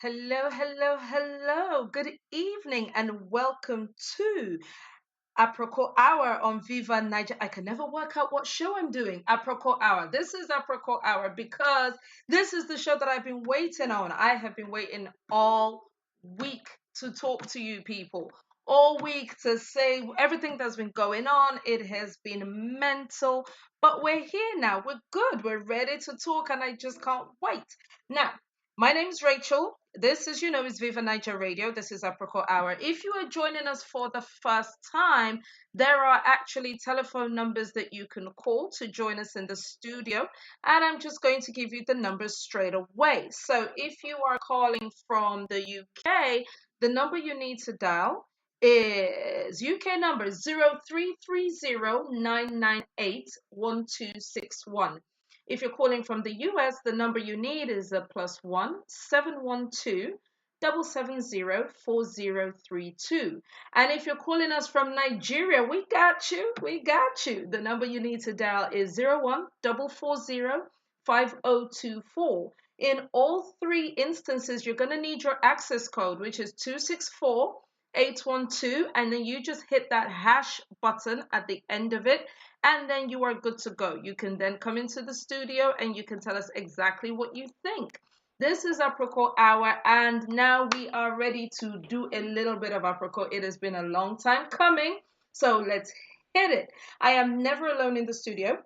Hello, hello, hello. Good evening and welcome to Aproko Hour on Viva Naija. I can never work out what show I'm doing. Aproko Hour. This is Aproko Hour because this is the show that I've been waiting on. I have been waiting all week to talk to you people. All week to say everything that's been going on. It has been mental, but we're here now. We're good. We're ready to talk, and I just can't wait. Now, my name is Rachel. This, as you know, is Viva Naija Radio. This is Aproko Hour. If you are joining us for the first time, there are actually telephone numbers that you can call to join us in the studio. And I'm just going to give you the numbers straight away. So if you are calling from the UK, the number you need to dial is UK number 0330 If you're calling from the US, the number you need is a +1 712 770 4032. And if you're calling us from Nigeria, we got you. We got you. The number you need to dial is 01 440 5024. In all three instances, you're going to need your access code, which is 264812, and then you just hit that hash button at the end of it, and then you are good to go. You can then come into the studio and you can tell us exactly what you think. This is Aproko Hour, and now we are ready to do a little bit of Aproko. It has been a long time coming, so let's hit it. I am never alone in the studio.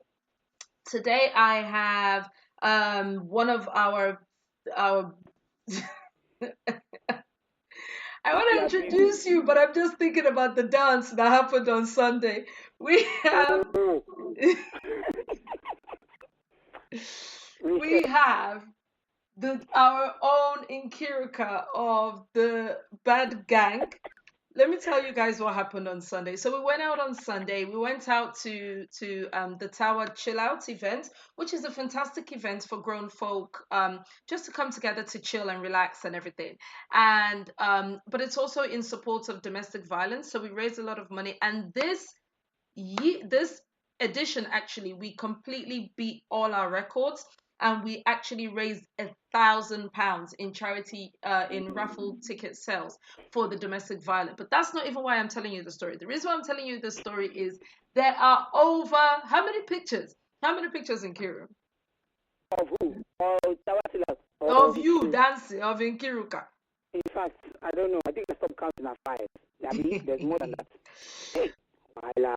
Today I have one of our I want to introduce you, but I'm just thinking about the dance that happened on Sunday. We have we have our own Inkiruka of the bad gang. Let me tell you guys what happened on Sunday. So we went out on Sunday. We went out to the Tower Chill Out event, which is a fantastic event for grown folk, just to come together to chill and relax and everything. And but it's also in support of domestic violence. So we raised a lot of money. And this edition, actually, we completely beat all our records, and we actually raised £1,000 in charity, in raffle ticket sales for the domestic violence. But that's not even why I'm telling you the story. The reason why I'm telling you the story is there are over how many pictures? How many pictures in Kiru? Of who? Of you dancing, of Nkiruka. In fact, I don't know. I think I stopped counting at 5. I believe there's more than that. Hey, voila.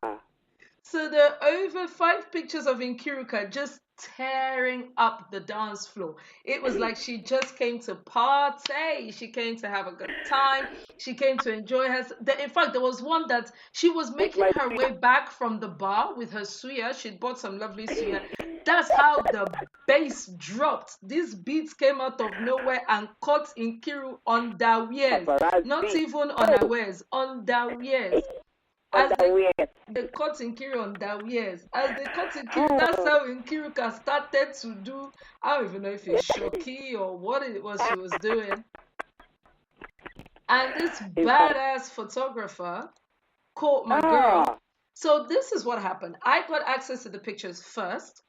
So there are over 5 pictures of Nkiruka just tearing up the dance floor. It was like she just came to party. She came to have a good time. She came to enjoy herself. In fact, there was one that she was making her way back from the bar with her suya. She'd bought some lovely suya. That's how the bass dropped. These beats came out of nowhere and caught Nkiru on their ears. Not even on her ears, on their ears. As they cut Nkiru on their ears. As they cut Nkiru, that's how Nkiruka started to do, I don't even know if it's shoki or what it was she was doing. And this badass photographer caught my girl. So this is what happened. I got access to the pictures first,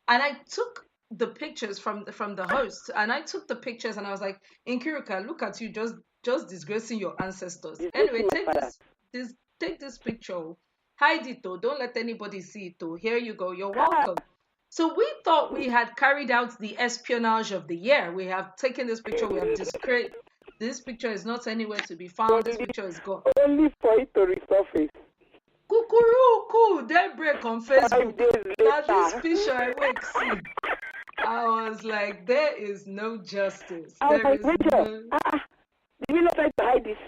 and I took the pictures from the host, and I took the pictures, and I was like, Nkiruka, look at you just disgracing your ancestors. Anyway, take this picture. Hide it though. Don't let anybody see it though. Here you go. You're welcome. So we thought we had carried out the espionage of the year. We have taken this picture. We have discredited. This picture is not anywhere to be found. This picture is gone. Only for it to resurface. Kukuruku, daybreak on Facebook. Now this picture I wake see. I was like, there is no justice. There is no. Did you not try to hide this?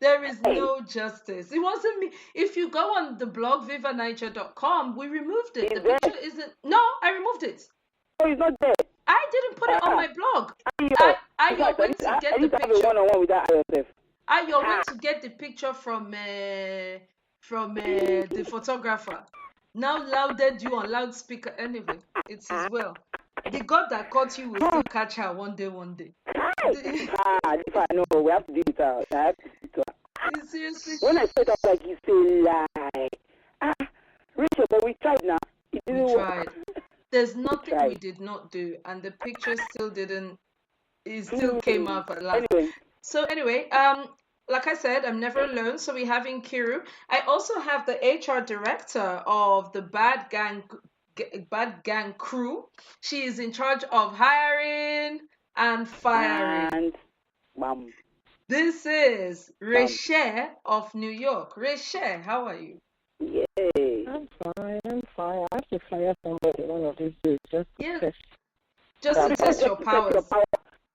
There is no justice. It wasn't me. If you go on the blog vivanaija.com, we removed it. The picture isn't. No, I removed it. Oh, it's not there. I didn't put it on my blog. I went to get the picture. One-on-one with that yourself. I went to get the picture from the photographer. Now louded you on loudspeaker. Anyway, it's as well. The God that caught you will still catch her one day. If I know, we have to do it out. Seriously? When I said that, like, you say lie. Rachel, but we tried now. We tried. There's nothing we did not do, and the picture still didn't It still came up at last. Anyway, So anyway, like I said, I'm never alone. So we have Nkiru. I also have the HR director of the Bad Gang crew. She is in charge of hiring and firing. and bam, This is bam. Reshe of New York. Reshe, how are you? Yay. I'm fine. I have to fire somebody one of these days just to Yeah, test. just to test your powers.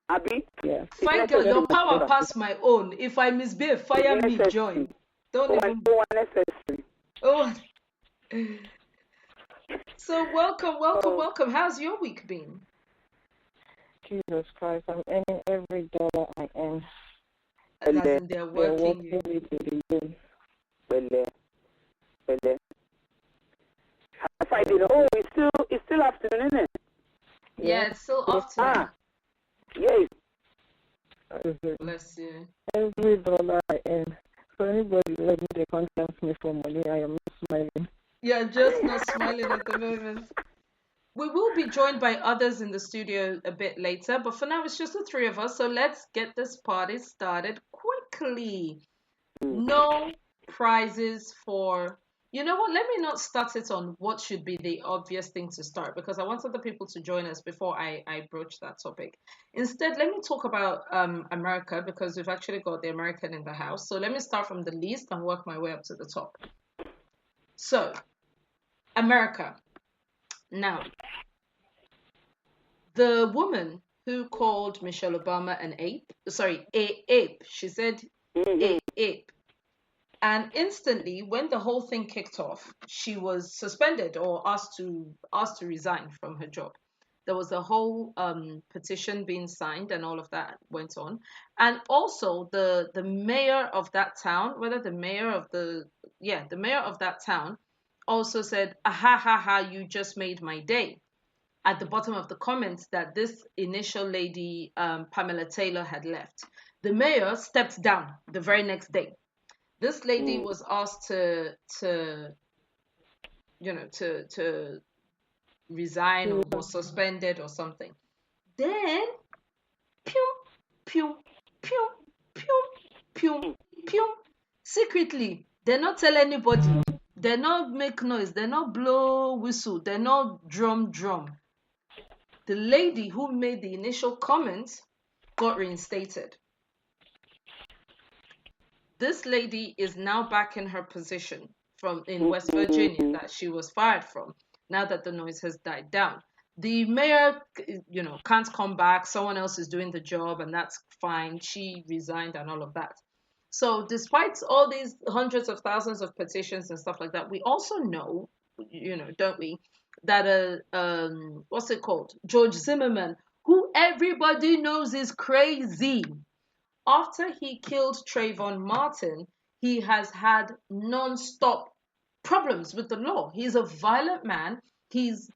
Abi? Yeah. Fine girl, your power pass my own. If I misbehave, fire me, join. Don't even. Unnecessary. Oh. So welcome. How's your week been? Jesus Christ, I'm earning every dollar I earn. As in they're working you. Well, Friday. Oh, it's still afternoon, isn't it? Yeah, it's still afternoon. Yay. Bless you. Every dollar I earn. So anybody let me they contact me for money, I am not smiling. Yeah, just not smiling at the moment. We will be joined by others in the studio a bit later, but for now it's just the three of us. So let's get this party started quickly. No prizes for... You know what? Let me not start it on what should be the obvious thing to start, because I want other people to join us before I broach that topic. Instead, let me talk about America, because we've actually got the American in the house. So let me start from the least and work my way up to the top. So, America. Now, the woman who called Michelle Obama an ape, she said ape. And instantly, when the whole thing kicked off, she was suspended or asked to resign from her job. There was a whole petition being signed, and all of that went on. And also, the mayor of that town, the mayor of that town, also said, "Ha ha ha! You just made my day." At the bottom of the comments that this initial lady, Pamela Taylor, had left. The mayor stepped down the very next day. This lady was asked to resign or was suspended or something. Then, pew, pew, pew, pew, pew, pew. Secretly, they not tell anybody. They not make noise. They not blow whistle. They not drum. The lady who made the initial comment got reinstated. This lady is now back in her position in West Virginia that she was fired from, now that the noise has died down. The mayor, can't come back. Someone else is doing the job, and that's fine. She resigned and all of that. So despite all these hundreds of thousands of petitions and stuff like that, we also know, don't we, that what's it called? George Zimmerman, who everybody knows is crazy. After he killed Trayvon Martin, he has had non-stop problems with the law. He's a violent man. He's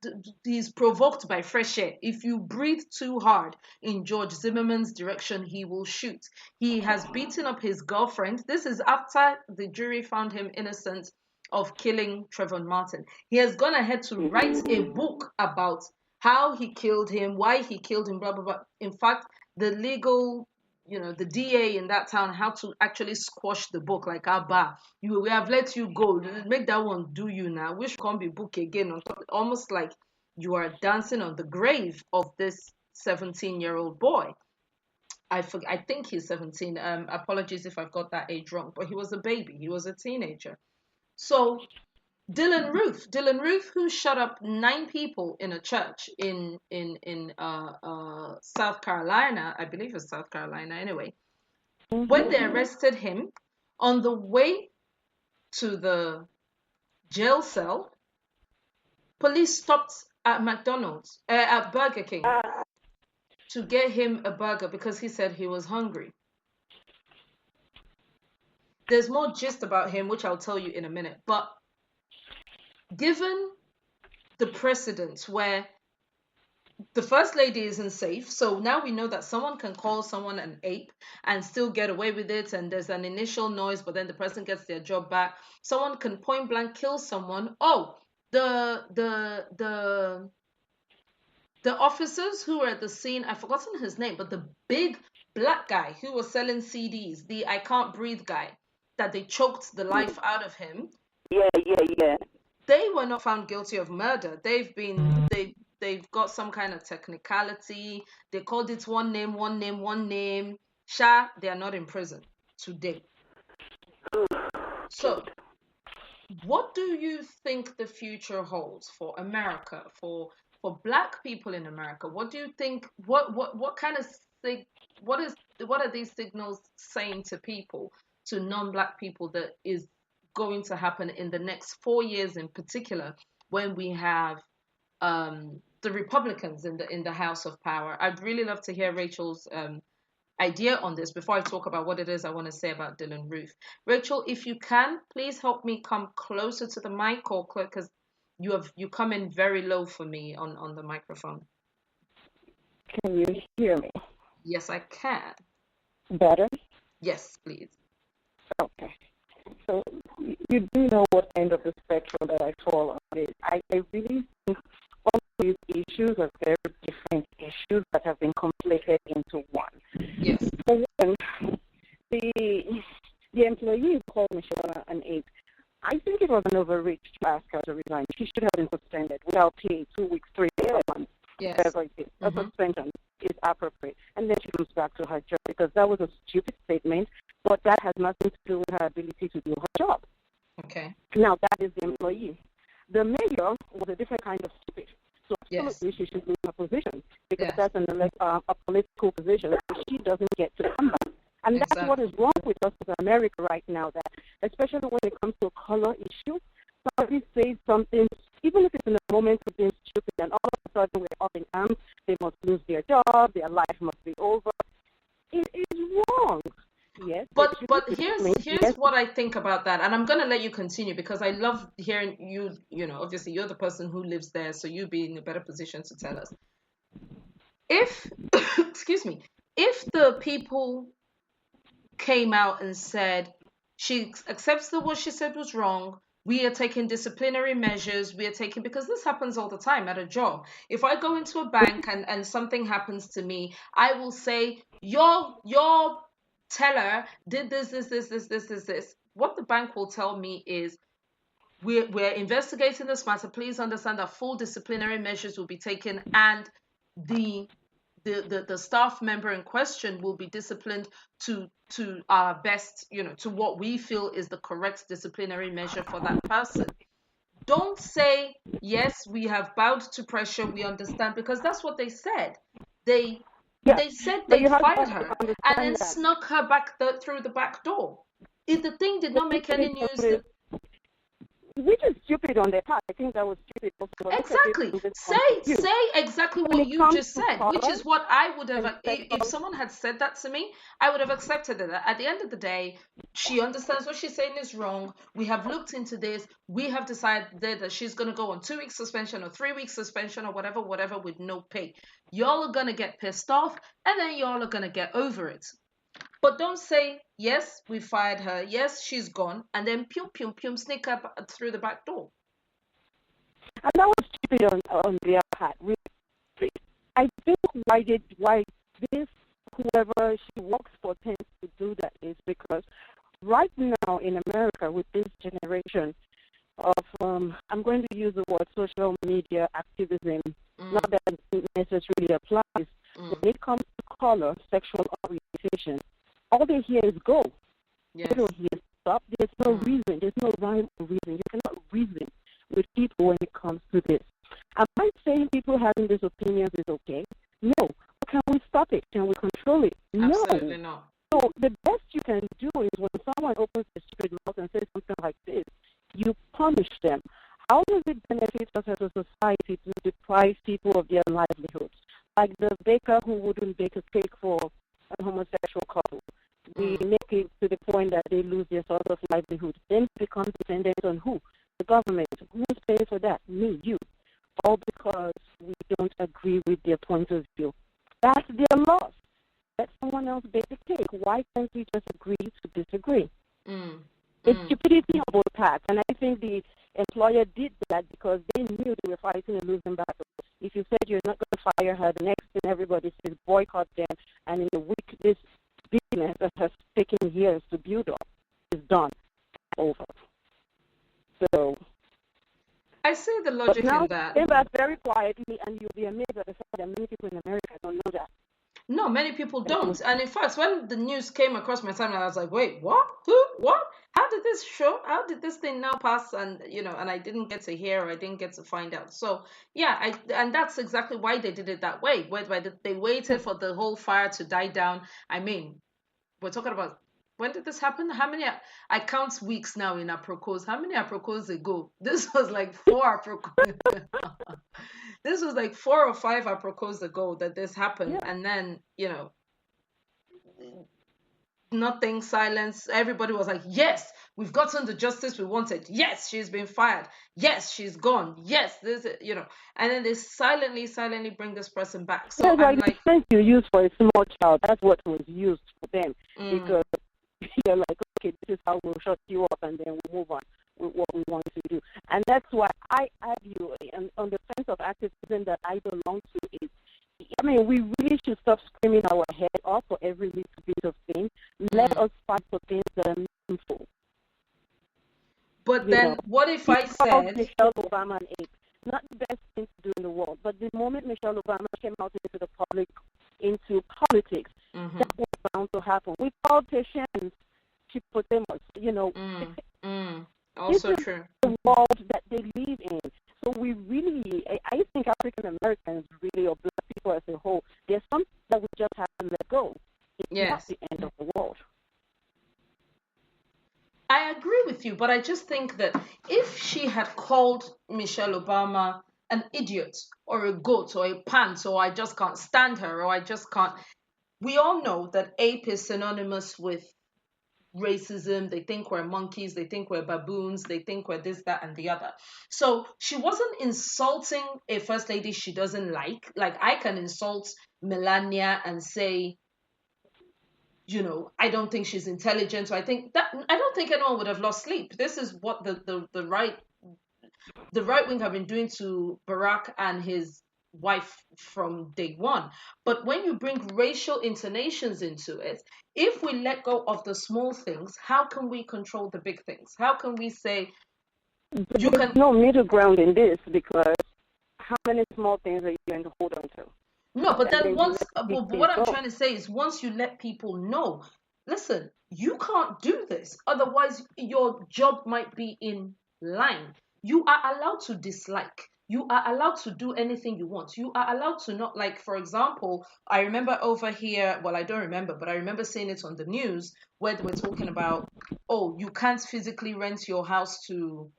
provoked by fresh air. If you breathe too hard in George Zimmerman's direction, he will shoot. He has beaten up his girlfriend. This is after the jury found him innocent of killing Trayvon Martin. He has gone ahead to write a book about how he killed him, why he killed him, blah, blah, blah. In fact, the legal... the DA in that town, how to actually squash the book, like, we have let you go, make that one do you now, which can't be book again, on top, almost like you are dancing on the grave of this 17-year-old boy. I think he's 17. Apologies if I've got that age wrong, but he was a baby, he was a teenager. So Dylan Roof, who shot up 9 people in a church in South Carolina, I believe it's South Carolina anyway. When they arrested him, on the way to the jail cell, police stopped at McDonald's, at Burger King, to get him a burger because he said he was hungry. There's more gist about him, which I'll tell you in a minute, but given the precedent where the first lady isn't safe, so now we know that someone can call someone an ape and still get away with it, and there's an initial noise, but then the person gets their job back. Someone can point blank kill someone. Oh, the The officers who were at the scene, I've forgotten his name, but the big black guy who was selling CDs, the I Can't Breathe guy, that they choked the life out of him. Yeah. They were not found guilty of murder. They've got some kind of technicality. They called it one name. Sha, they are not in prison today. So, what do you think the future holds for America, for black people in America? What do you think, what kind of what are these signals saying to people, to non-black people, that is going to happen in the next 4 years in particular, when we have the Republicans in the House of Power? I'd really love to hear Rachel's idea on this before I talk about what it is I want to say about Dylan Roof. Rachel, if you can, please help me come closer to the mic, or because you come in very low for me on the microphone. Can you hear me? Yes, I can. Better? Yes, please. Okay. So you do know what end of the spectrum that I fall on. I really think all these issues are very different issues that have been conflated into one. Yes. For one, the employee called Michelle an aide. I think it was an overreach to ask her to resign. She should have been suspended without pay, 2 weeks, 3 months. Yes. Whatever it is. A suspension is appropriate. And then she comes back to her job, because that was a stupid statement, but that has nothing to do with her ability to do her job. Okay. Now, that is the employee. The mayor was a different kind of stupid. So absolutely, she should lose her position, because that's a political position. So she doesn't get to come back. And that's what is wrong with us as America right now, that especially when it comes to a color issue, somebody says something, even if it's in a moment of being stupid, and all of a sudden we're up in arms, they must lose their job, their life must be over. It is wrong. Yes. But here's what I think about that, and I'm gonna let you continue, because I love hearing you. You know, obviously you're the person who lives there, so you be in a better position to tell us. If excuse me, if the people came out and said she accepts that what she said was wrong, we are taking disciplinary measures, because this happens all the time at a job. If I go into a bank and something happens to me, I will say, your teller did this. What the bank will tell me is, we're investigating this matter. Please understand that full disciplinary measures will be taken, and the staff member in question will be disciplined to our best, to what we feel is the correct disciplinary measure for that person. Don't say, yes, we have bowed to pressure, we understand, because that's what they said. They said they fired her and then snuck her back through the back door. If the thing did not make any news, which is stupid on their part. I think that was stupid. Exactly. Say exactly what you just said, which is what I would have. If someone had said that to me, I would have accepted it. At the end of the day, she understands what she's saying is wrong. We have looked into this. We have decided that she's going to go on 2 weeks suspension or 3 weeks suspension or whatever, with no pay. Y'all are going to get pissed off, and then y'all are going to get over it. But don't say, yes, we fired her, yes, she's gone, and then pum, sneak up through the back door. And that was stupid on their part. I think why this, whoever she works for, tends to do that is because right now in America, with this generation of, I'm going to use the word social media activism, not that it necessarily applies. When it comes to color, sexual orientation, all they hear is go. Yes. They don't hear stop. There's no reason. There's no rhyme or reason. You cannot reason with people when it comes to this. Am I saying people having these opinions is okay? No. Can we stop it? Can we control it? No. Absolutely not. So the best you can do is when someone opens a stupid mouth and says something like this, you punish them. How does it benefit us as a society to deprive people of their livelihoods? Like the baker who wouldn't bake a cake for a homosexual couple. We make it to the point that they lose their sort of livelihood. Then become dependent on who? The government. Who's paying for that? Me, you. All because we don't agree with their point of view. That's their loss. Let someone else bake the cake. Why can't we just agree to disagree? It's stupidity on both parts. And I think the employer did that because they knew they were fighting a losing battle. If you said you're not going to fire her, the next thing everybody says boycott them, and in a week this business that has taken years to build up is done, over. So I see the logic now, in that. say that very quietly, and you'll be amazed at the fact that many people in America don't know that. No, many people don't. And in fact, when the news came across my timeline, I was like, wait, what? Who? What? How did this show? How did this thing now pass? And, and I didn't get to hear, or I didn't get to find out. So, yeah, and that's exactly why they did it that way. Whereby they waited for the whole fire to die down. I mean, we're talking about, when did this happen? How many? I count weeks now in Aprokos. How many Aprokos ago? This was like 4 Aprokos. This was like 4 or 5 Aprokos ago that this happened. Yeah. And then, nothing, silence. Everybody was like, yes, we've gotten the justice we wanted. Yes, she's been fired. Yes, she's gone. Yes, this, and then they silently bring this person back. So that's I'm like like, the sense you use for a small child. That's what was used for them, because you're like, okay, this is how we'll shut you up, and then we'll move on with what we want to do. And that's why I argue, and on the sense of activism that I belong to, is, I mean, we really should stop screaming our head off for every little bit of thing. Let us fight for things that are meaningful. But then, what if I said Michelle Obama an ape? Not the best thing to do in the world, but the moment Michelle Obama came out into the public, into politics, that was bound to happen. We called Haitians chipotemus, Also this is true. the world that they live in. So we really, I think African Americans really, or black people as a whole, there's something that we just have to let go. It's not the end of the world. I agree with you, but I just think that if she had called Michelle Obama an idiot or a goat or a pants, or I just can't stand her, or I just can't, we all know that ape is synonymous with racism. They think we're monkeys, they think we're baboons, they think we're this, that, and the other. So she wasn't insulting a first lady she doesn't like. Like, I can insult Melania and say, I don't think she's intelligent. So I don't think anyone would have lost sleep. This is what the right wing have been doing to Barack and his wife from day one. But when you bring racial intonations into it, if we let go of the small things, how can we control the big things? How can we say there's no middle ground in this, because how many small things are you going to hold on to? No, but then what I'm trying to say is, once you let people know, listen, you can't do this. Otherwise, your job might be in line. You are allowed to dislike. You are allowed to do anything you want. You are allowed to not, like, for example, I remember over here, well, I don't remember, but I remember seeing it on the news where they were talking about, you can't physically rent your house to,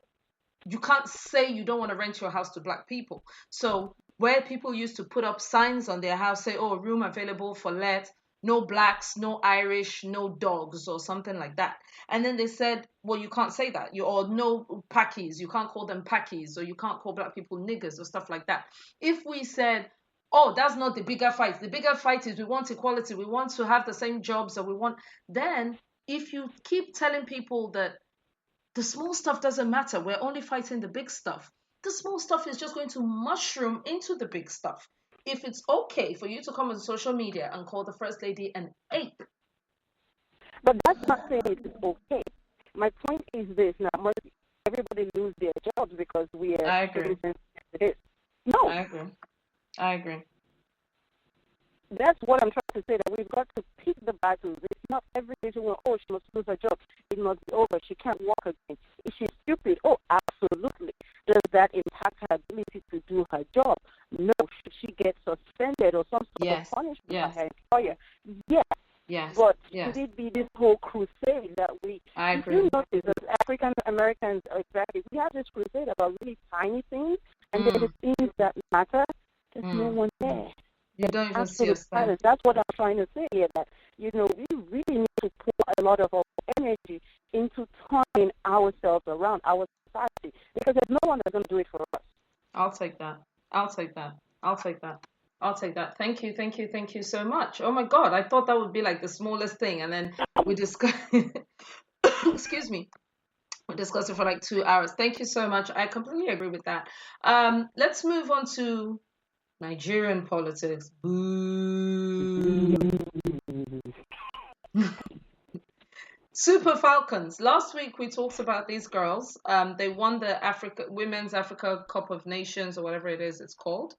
you can't say you don't want to rent your house to black people. So where people used to put up signs on their house, say, room available for let, no blacks, no Irish, no dogs, or something like that. And then they said, well, you can't say that. Or no Pakis, you can't call them Pakis, or you can't call black people niggers, or stuff like that. If we said, that's not the bigger fight. The bigger fight is we want equality, we want to have the same jobs, or we want, then if you keep telling people that the small stuff doesn't matter, we're only fighting the big stuff, the small stuff is just going to mushroom into the big stuff. If it's okay for you to come on social media and call the first lady an ape. But that's not saying it is okay. My point is this: now, must everybody lose their jobs because we are? I agree. No. I agree. That's what I'm trying to say, that we've got to pick the battles. It's not every single one, she must lose her job. It must be over. She can't walk again. Is she stupid? Absolutely. Does that impact her ability to do her job? No. Should she get suspended or some sort of punishment by her employer? Yes. Yes. But should it be this whole crusade that we... I agree. You notice that African Americans, exactly, we have this crusade about really tiny things, and then the things that matter, there's no one there. You don't even see us there. That's what I'm trying to say here, that, we really need to pour a lot of our energy into turning ourselves around, our society, because there's no one that's going to do it for us. I'll take that. Thank you so much. Oh my God, I thought that would be like the smallest thing, and then we discuss. Excuse me. We discussed it for like 2 hours. Thank you so much. I completely agree with that. Let's move on to Nigerian politics. Boo. Super Falcons. Last week we talked about these girls. They won the Women's Africa Cup of Nations, or whatever it is it's called.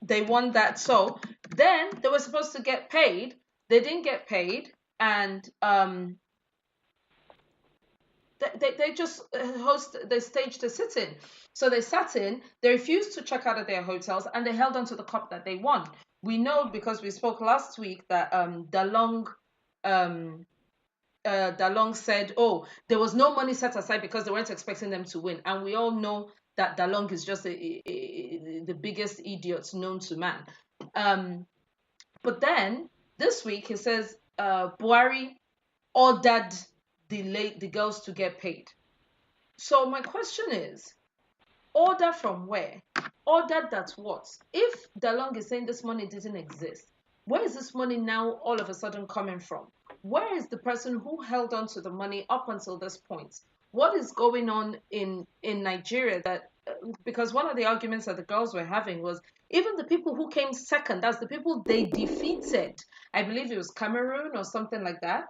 They won that. So then they were supposed to get paid. They didn't get paid, and they just they staged a sit-in. So they sat in, they refused to check out of their hotels, and they held on to the cup that they won. We know, because we spoke last week, that Dalong said, oh, there was no money set aside because they weren't expecting them to win. And we all know that Dalong is just the biggest idiot known to man. But then this week he says Buhari ordered the girls to get paid. So my question is, order from where? Order that what? If Dalong is saying this money didn't exist, where is this money now all of a sudden coming from? Where is the person who held on to the money up until this point? What is going on in Nigeria? That because one of the arguments that the girls were having was, even the people who came second, that's the people they defeated, I believe it was Cameroon or something like that,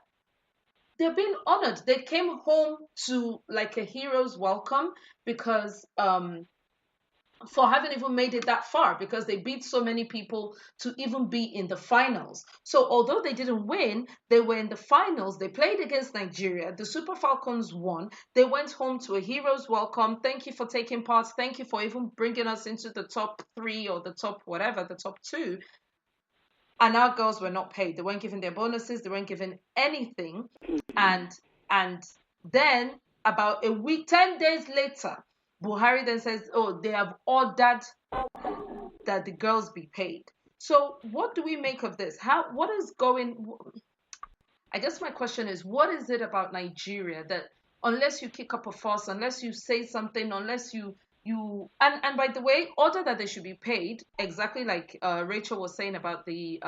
they're being honored. They came home to like a hero's welcome because for having even made it that far, because they beat so many people to even be in the finals. So although they didn't win, they were in the finals. They played against Nigeria. The Super Falcons won. They went home to a hero's welcome. Thank you for taking part. Thank you for even bringing us into the top 3 or the top whatever, the top 2. And our girls were not paid. They weren't given their bonuses. They weren't given anything. And then about a week, 10 days later, Buhari then says, oh, they have ordered that the girls be paid. So what do we make of this? What is going... I guess my question is, what is it about Nigeria that unless you kick up a fuss, unless you say something, unless you... And by the way, order that they should be paid, exactly like Rachel was saying about the...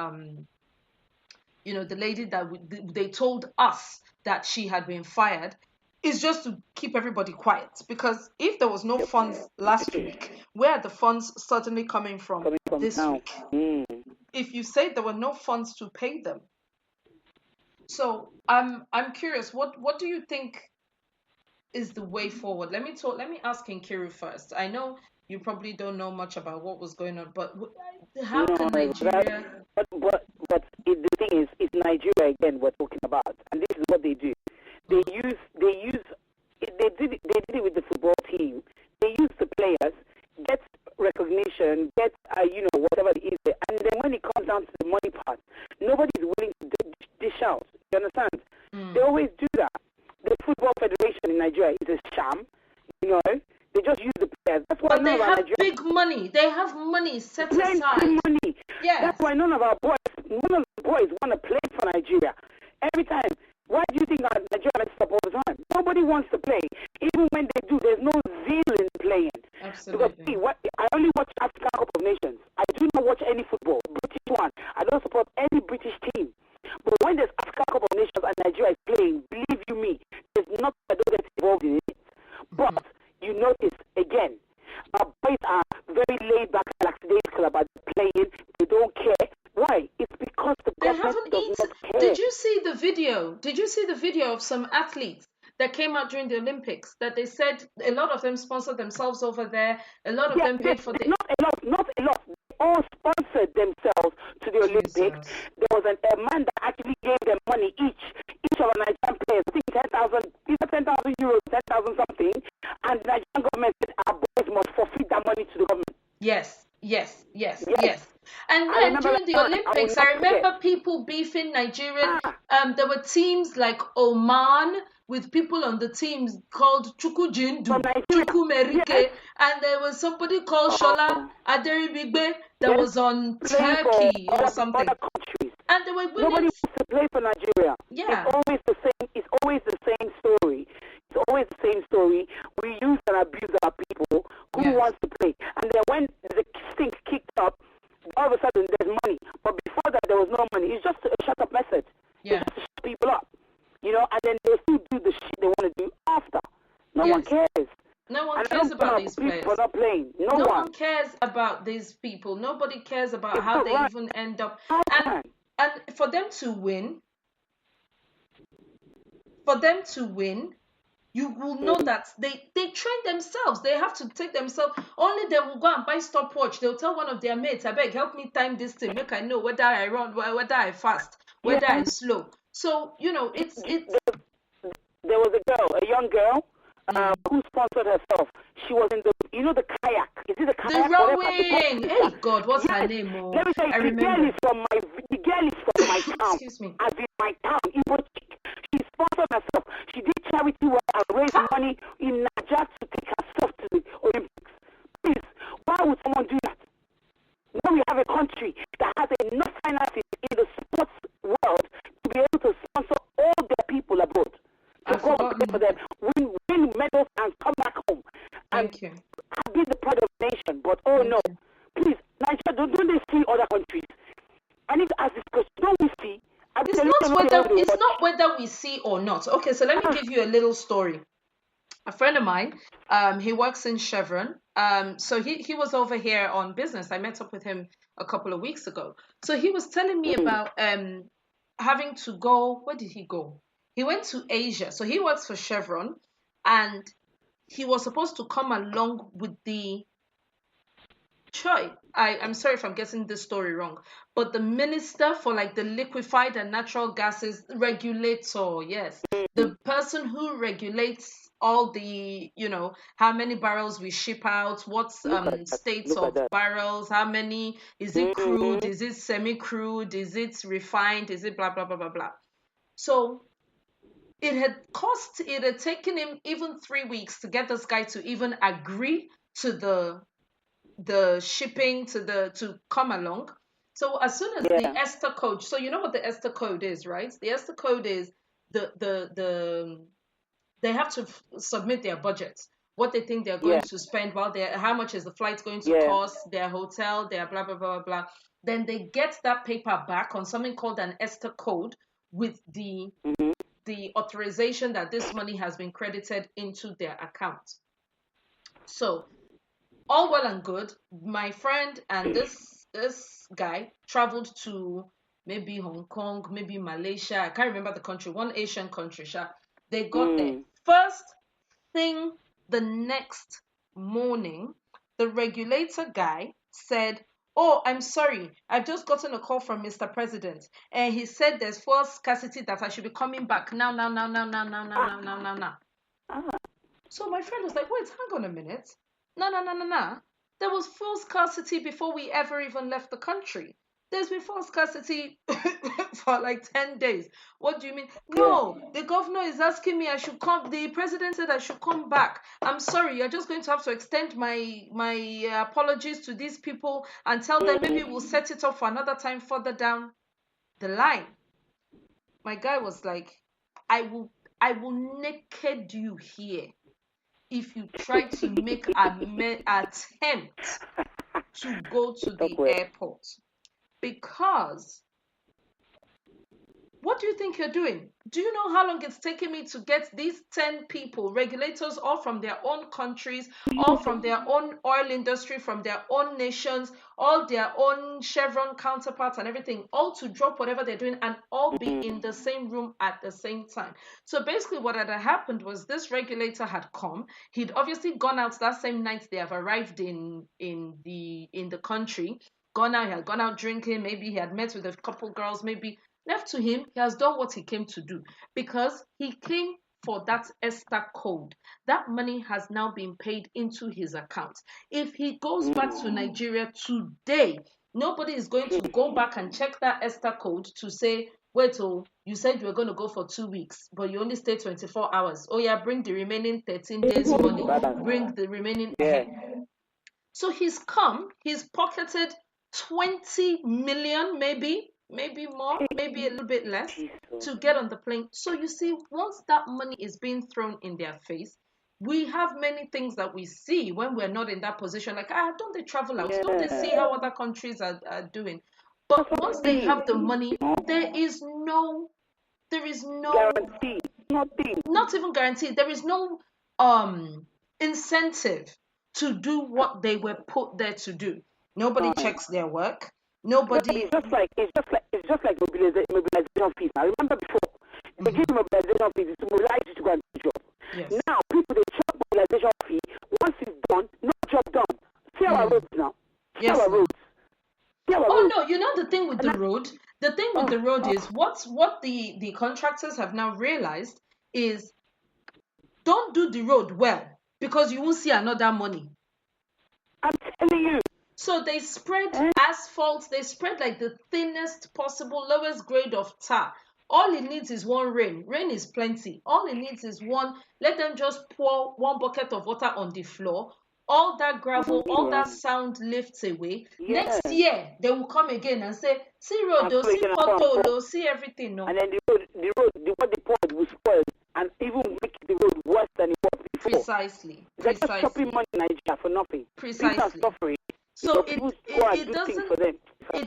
the lady that they told us that she had been fired, is just to keep everybody quiet. Because if there was no funds last week, where are the funds suddenly coming from this now. week? If you say there were no funds to pay them. So I'm curious, what do you think is the way forward? Let me ask Nkiru first. I know you probably don't know much about what was going on, but how can Nigeria... But the thing is, it's Nigeria again we're talking about, and this is what they do. They did it with the football team. They use the players, get recognition, get whatever it is, and then when it comes down to the money part, nobody's willing to dish out. You understand? They always do that. The football federation in Nigeria is a sham. They just use the players. That's why but they have big money. They have money set aside. Money. Yes. That's why none of the boys want to play for Nigeria. Every time. Why do you think Nigeria messes up all the time? Nobody wants to play. Even when they do, there's no zeal in playing. Absolutely. Because I only watch African Cup of Nations. I do not watch any football. British one. I don't support any British team. But when there's African Cup of Nations and Nigeria is playing, believe you me, there's nothing I don't get involved in it. But you notice, again, our boys are very laid back, like today's club about playing. They don't care. Why? It's because the government does not care. Did you see the video? Did you see the video of some athletes that came out during the Olympics that they said a lot of them sponsored themselves over there? A lot of them paid for the... Not a lot. They all sponsored themselves to the Olympics. There was a man that actually gave them money each of our Nigerian players, I think 10,000 euros, 10,000 something, and the Nigerian government said our boys must forfeit that money to the government. Yes. And then during the Olympics, I remember people beefing Nigerian. There were teams like Oman with people on the teams called Chukujindu, Chukumerike, and there was somebody called Shola Aderibigbe that was on Turkey or something. And they were winning. Nobody wants to play for Nigeria. Yeah. It's always the same. It's always the same story. We use and abuse our people who wants to play. And then when the thing kicked up, all of a sudden there's money. But before that there was no money. It's just a shut up message. Yeah. It's just to shut people up. And then they still do the shit they want to do after. No one cares. No one And cares about these people players. not playing. No one one cares about these people. Nobody cares about It's how not they right. even end up. How And can? and for them to win, you will know that they train themselves. They have to take themselves. Only they will go and buy stopwatch. They'll tell one of their mates, I beg, help me time this thing. Make I know whether I run, whether I fast, whether I slow. So, it's There was a young girl, who sponsored herself. She was in the kayak. Is it the kayak? The rowing. Hey God, what's her name? Oh, let me tell you, I remember. The girl is from my town. Excuse me. As in my town. She sponsored herself. She did charity work and raised money in Naija to take herself to the Olympics. Please, why would someone do that? When we have a country that has enough finances in the sports world to be able to sponsor all their people abroad. To go and play for them, win medals and come back home. Thank you. Be the pride of the nation. But please, Nigeria, don't they see other countries? I need to ask this question. Don't we see? It's not whether we see or not. Okay, so let me give you a little story. A friend of mine, he works in Chevron. So he was over here on business. I met up with him a couple of weeks ago. So he was telling me about having to go. Where did he go? He went to Asia. So he works for Chevron, and he was supposed to come along with the I'm sorry if I'm getting this story wrong, but the minister for like the liquefied and natural gases regulator, yes, the person who regulates all the, how many barrels we ship out, what states of barrels, how many, is it crude, is it semi-crude, is it refined, is it blah, blah, blah, blah, blah. So it had taken him even 3 weeks to get this guy to even agree to the shipping to come along. So as soon as the ESTA code, so you know what the ESTA code is, right? The ESTA code is they have to submit their budgets, what they think they're going to spend how much is the flight going to cost, their hotel, their blah, blah, blah, blah, blah. Then they get that paper back on something called an ESTA code with the authorization that this money has been credited into their account. So all well and good. My friend and this guy traveled to maybe Hong Kong, maybe Malaysia. I can't remember the country. One Asian country. They got there. First thing, the next morning, the regulator guy said, "Oh, I'm sorry. I've just gotten a call from Mr. President, and he said there's fuel scarcity that I should be coming back now. So my friend was like, "Wait, hang on a minute. No. There was fuel scarcity before we ever even left the country. There's been fuel scarcity for like 10 days. What do you mean? No, the governor is asking me I should come. The president said I should come back. I'm sorry, you're just going to have to extend my apologies to these people and tell them maybe we'll set it up for another time further down the line." My guy was like, I will naked you here if you try to make an attempt to go to the airport. Because what do you think you're doing? Do you know how long it's taken me to get these 10 people, regulators, all from their own countries, all from their own oil industry, from their own nations, all their own Chevron counterparts and everything, all to drop whatever they're doing and all be in the same room at the same time? So basically what had happened was this regulator had come. He'd obviously gone out that same night they have arrived in the country. He had gone out drinking, maybe he had met with a couple girls, maybe left to him, he has done what he came to do because he came for that ESTA code. That money has now been paid into his account. If he goes back to Nigeria today, nobody is going to go back and check that ESTA code to say, wait, you said you were going to go for 2 weeks, but you only stayed 24 hours. Oh yeah, bring the remaining 13 days money. Bring the remaining. So he's pocketed 20 million, maybe more, maybe a little bit less to get on the plane. So you see, once that money is being thrown in their face, we have many things that we see when we're not in that position. Like, don't they travel out? Don't they see how other countries are doing? But once they have the money, there is no guarantee. Nothing. Not even guaranteed. There is no incentive to do what they were put there to do. Nobody checks their work. Nobody. It's just like mobilization fees. I remember before they give mobilization fees to mobilize you to go and do job. Yes. Now people they charge mobilization fee. Once it's done, no job done. See our roads now. See Yes, our ma'am. roads. See our Oh roads. no, you know the thing with the road? The thing with the road is what the contractors have now realized is don't do the road well because you won't see another money. I'm telling you. So they spread asphalt, they spread like the thinnest possible, lowest grade of tar. All it needs is one rain. Rain is plenty. All it needs is one, let them just pour one bucket of water on the floor. All that gravel, all that sound lifts away. Yeah. Next year, they will come again and say, see road, see pothole, see everything. No. And then what they poured will spoil and even make the road worse than it was before. Precisely. They're just shopping money in Nigeria for nothing. Precisely. People are suffering. So it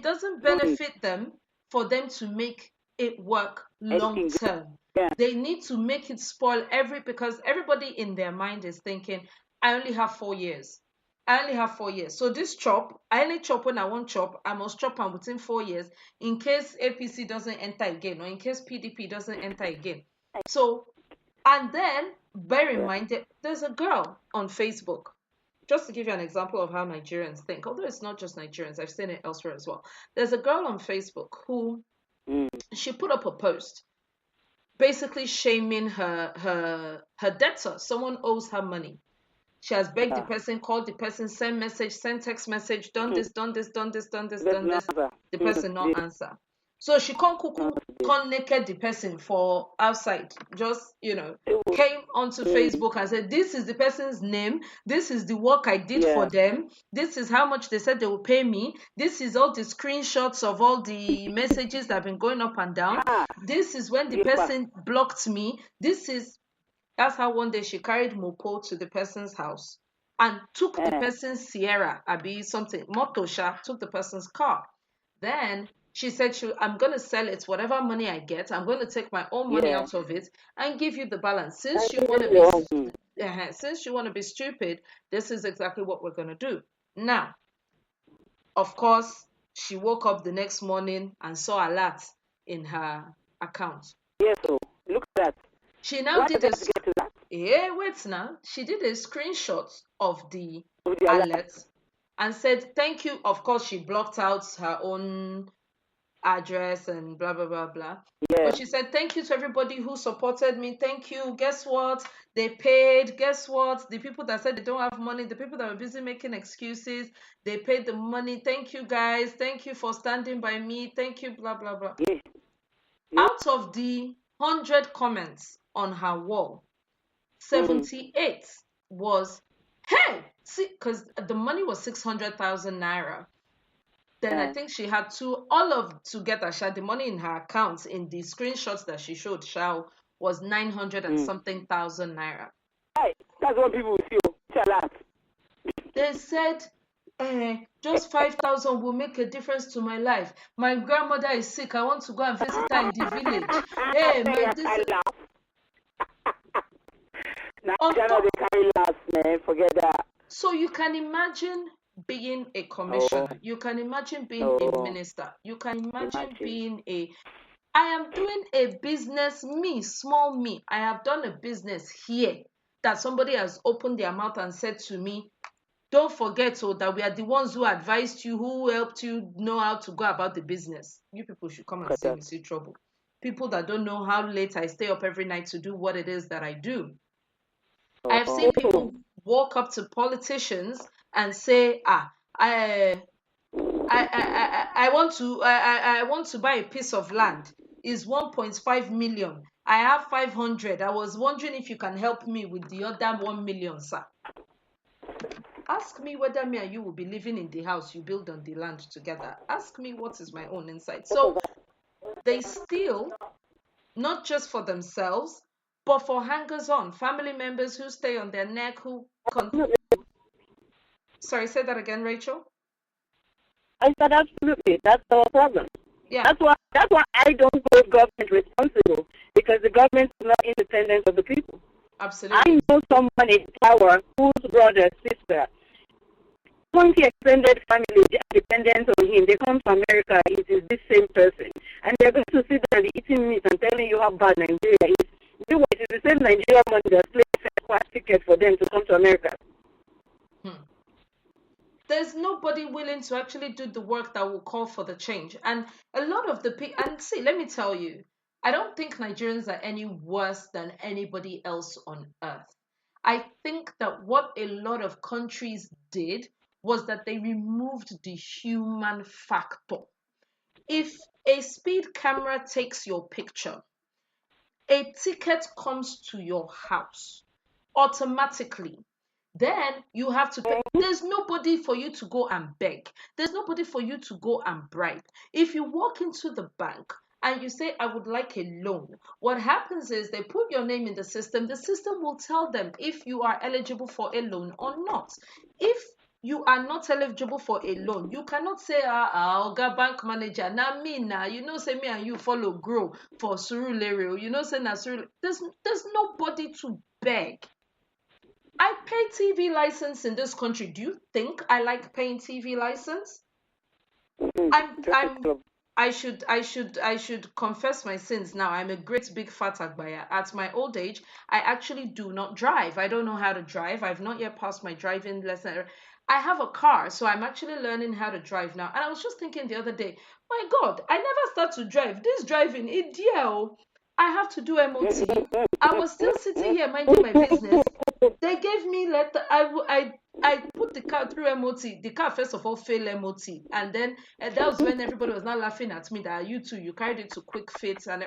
doesn't benefit them for them to make it work long term. Yeah. They need to make it spoil because everybody in their mind is thinking, I only have 4 years. I only have 4 years. So this chop, I only chop when I want chop. I must chop and within 4 years in case APC doesn't enter again or in case PDP doesn't enter again. So, and then bear in mind that there's a girl on Facebook. Just to give you an example of how Nigerians think, although it's not just Nigerians, I've seen it elsewhere as well. There's a girl on Facebook who she put up a post basically shaming her debtor. Someone owes her money. She has begged the person, called the person, send message, send text message, done this. The person not answer. So she can't naked the person for outside. Just, came onto Facebook and said, this is the person's name. This is the work I did for them. This is how much they said they will pay me. This is all the screenshots of all the messages that have been going up and down. This is when the person blocked me. That's how one day she carried Mopo to the person's house and took the person's Sierra, Motosha, took the person's car. Then she said, I'm going to sell it, whatever money I get, I'm going to take my own money out of it and give you the balance. Since you want to be stupid, this is exactly what we're going to do. Now, of course, she woke up the next morning and saw a lot in her account. Yes, so look at that. She now did this. Wait now. She did a screenshot of the alert and said, thank you. Of course, she blocked out her own address and blah, blah, blah, blah. Yeah. But she said, thank you to everybody who supported me. Thank you. Guess what? They paid. Guess what? The people that said they don't have money, the people that were busy making excuses, they paid the money. Thank you, guys. Thank you for standing by me. Thank you, blah, blah, blah. Yeah. Out of the 100 comments on her wall, 78 was, hey, see, because the money was 600,000 naira. Then I think she had all of together, she had the money in her account in the screenshots that she showed, was 900 and something thousand naira. Hey, that's what people feel. Tell us. They said, just 5,000 will make a difference to my life. My grandmother is sick. I want to go and visit her in the village. Hey, they carry last, man. Forget that. So you can imagine being a commissioner. You can imagine being a minister. You can imagine being I am doing a business, small me. I have done a business here that somebody has opened their mouth and said to me, don't forget that we are the ones who advised you, who helped you know how to go about the business. You people should come and save me see trouble. People that don't know how late I stay up every night to do what it is that I do. I've seen people walk up to politicians and say, I want to buy a piece of land. It's 1.5 million. I have 500. I was wondering if you can help me with the other 1 million, sir. Ask me whether me and you will be living in the house you build on the land together. Ask me what is my own insight. So they steal, not just for themselves, but for hangers-on, family members who stay on their neck, Sorry, say that again, Rachel. I said absolutely. That's our problem. Yeah. That's why I don't hold government responsible, because the government is not independent of the people. Absolutely. I know someone in power whose brother, sister, once he extended family dependent on him, they come to America, it is this same person. And they're going to sit there and be eating meat and telling you how bad Nigeria is. Meanwhile, it is the same Nigerian money that plays a ticket for them to come to America. There's nobody willing to actually do the work that will call for the change. And a lot of the people, and see, let me tell you, I don't think Nigerians are any worse than anybody else on earth. I think that what a lot of countries did was that they removed the human factor. If a speed camera takes your picture, a ticket comes to your house automatically. Then you have to pay. There's nobody for you to go and beg. There's nobody for you to go and bribe. If you walk into the bank and you say, I would like a loan, what happens is they put your name in the system. The system will tell them if you are eligible for a loan or not. If you are not eligible for a loan, you cannot say, Oga bank manager, now me now, say me and you follow grow for Surulere, say na Surulere. There's nobody to beg. I pay TV license in this country. Do you think I like paying TV license? I should confess my sins now. I'm a great big fat agbaya. At my old age, I actually do not drive. I don't know how to drive. I've not yet passed my driving lesson. I have a car, so I'm actually learning how to drive now. And I was just thinking the other day, my God, I never start to drive. This driving, I have to do MOT. I was still sitting here minding my business. They gave me letter. I put the car through MOT. The car first of all failed MOT, and then that was when everybody was now laughing at me that you too, you carried it to quick fit, and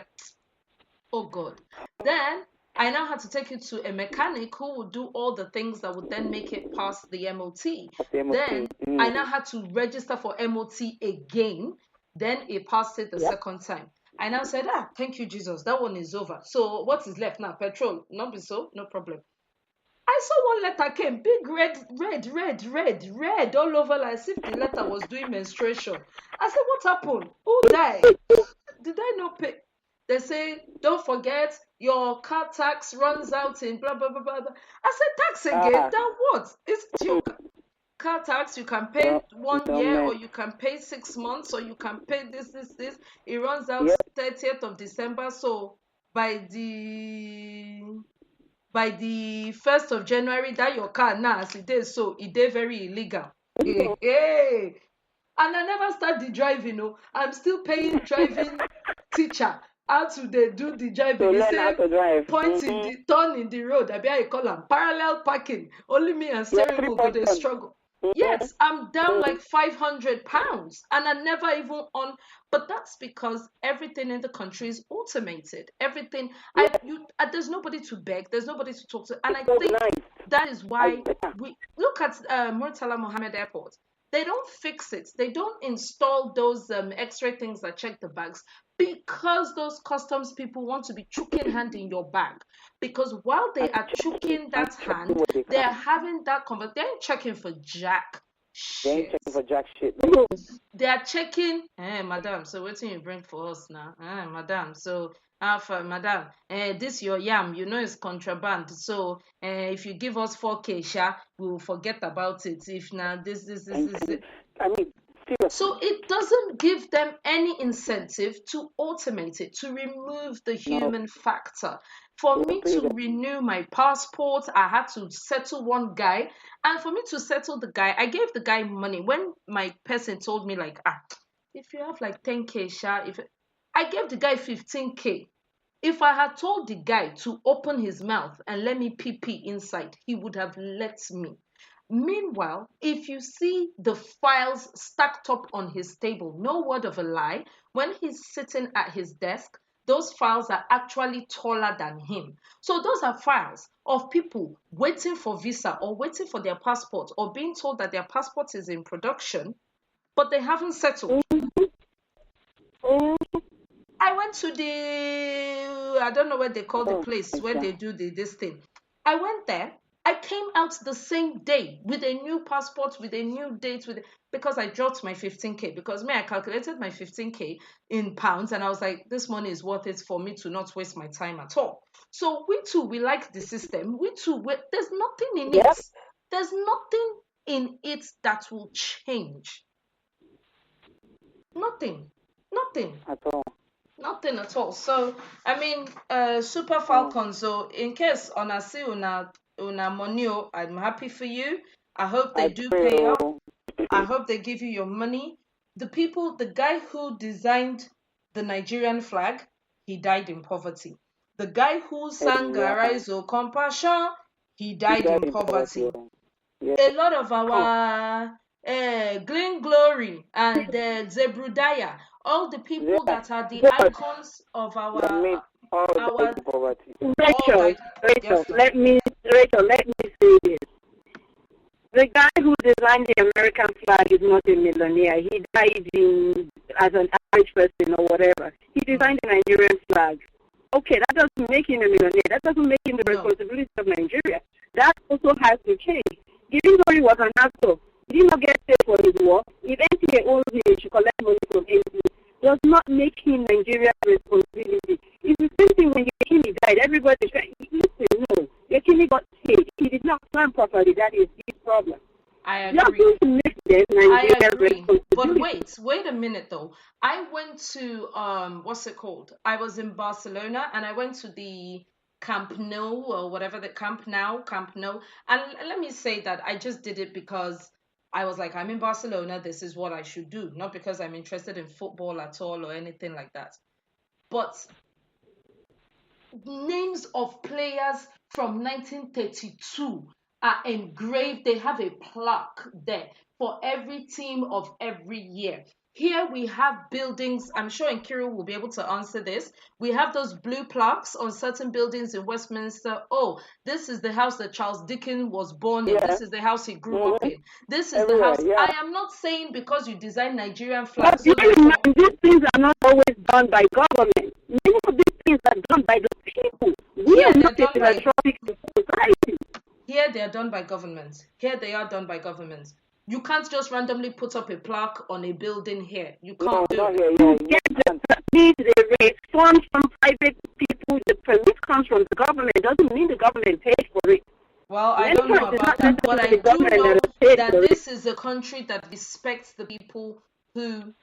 oh God. Then I now had to take it to a mechanic who would do all the things that would then make it past the MOT. Then I now had to register for MOT again. Then it passed it the second time. I now said, thank you, Jesus. That one is over. So what is left now? Petrol. Not be so, no problem. I saw one letter came, big red all over, like as if the letter was doing menstruation. I said, what happened? Who died? Did I not pay? They say, don't forget, your car tax runs out in blah, blah, blah, blah. I said, tax again? That what? Is it your car tax? You can pay 1 year, or you can pay 6 months, or you can pay this. It runs out 30th of December. So by the 1st of January, that your car now, as it is, so it is very illegal. Hey. And I never start the driving, I'm still paying driving teacher how to do the driving. Learn how to drive. Points in the turn in the road. I call them parallel parking. Only me and steering wheel go they struggle. Yes, I'm down like 500 pounds, and I never even on. But that's because everything in the country is automated. Everything, there's nobody to beg, there's nobody to talk to, and I think that is why we look at Murtala Mohammed Airport. They don't fix it. They don't install those X-ray things that check the bags, because those customs people want to be choking hand in your bag. Because while they are choking that hand, they are having that conversation. They ain't checking for jack shit. They are checking, madam, so what do you bring for us now? Madam, so madam, this your yam, it's contraband. So if you give us 4K, sha, we will forget about it. If now this. So it doesn't give them any incentive to automate it, to remove the human factor. For me to renew my passport, I had to settle one guy. And for me to settle the guy, I gave the guy money. When my person told me like, if you have like 10K, sha, I gave the guy 15K. If I had told the guy to open his mouth and let me pee inside, he would have let me. Meanwhile, if you see the files stacked up on his table, no word of a lie, when he's sitting at his desk, those files are actually taller than him. So those are files of people waiting for visa or waiting for their passport or being told that their passport is in production, but they haven't settled. I went to I don't know what they call the place where they do this thing. I went there. I came out the same day with a new passport, with a new date, because I dropped my 15K. Because I calculated my 15K in pounds, and I was like, this money is worth it for me to not waste my time at all. So we too, we like the system. We too, there's nothing in it. There's nothing in it that will change. Nothing at all. Nothing at all. So I mean, Super Falcons. So in case on a see una money, I'm happy for you. I hope they do pay up. I hope they give you your money. The guy who designed the Nigerian flag, he died in poverty. The guy who sang Arise Compassion, he died in poverty. A lot of our Glen Glory and Zebrudaya, all the people that are the icons of our Rachel, let me say this. The guy who designed the American flag is not a millionaire. He died as an average person or whatever. He designed the Nigerian flag. Okay, that doesn't make him a millionaire. That doesn't make him the responsibility of Nigeria. That also has to change. Giving Glory was an actor. He did not get paid for his work. If NTA owes him, he should collect money from NTA. Does not make him Nigeria's responsibility. It's the same thing when Yekini died. Everybody said, listen, no, Yekini got paid. He did not plan properly. That is his problem. I agree. I agree. But wait a minute though. I went to what's it called? I was in Barcelona and I went to the Camp Nou or whatever, the Camp Nou. And let me say that I just did it because I was like, I'm in Barcelona, this is what I should do. Not because I'm interested in football at all or anything like that. But names of players from 1932 are engraved. They have a plaque there for every team of every year. Here we have buildings. I'm sure Nkiru will be able to answer this. We have those blue plaques on certain buildings in Westminster. Oh, this is the house that Charles Dickens was born in. This is the house he grew up in. This is the house. I am not saying because you design Nigerian flags. But these things are not always done by government. Many of these things are done by the people. We are not a philanthropic society. Here they are done by government. Here they are done by government. You can't just randomly put up a plaque on a building here. You can't do it. They fund from private people. The permit comes from the government. It doesn't mean the government paid for it. Well, I don't know about that, but I do know that this is a country that respects the people who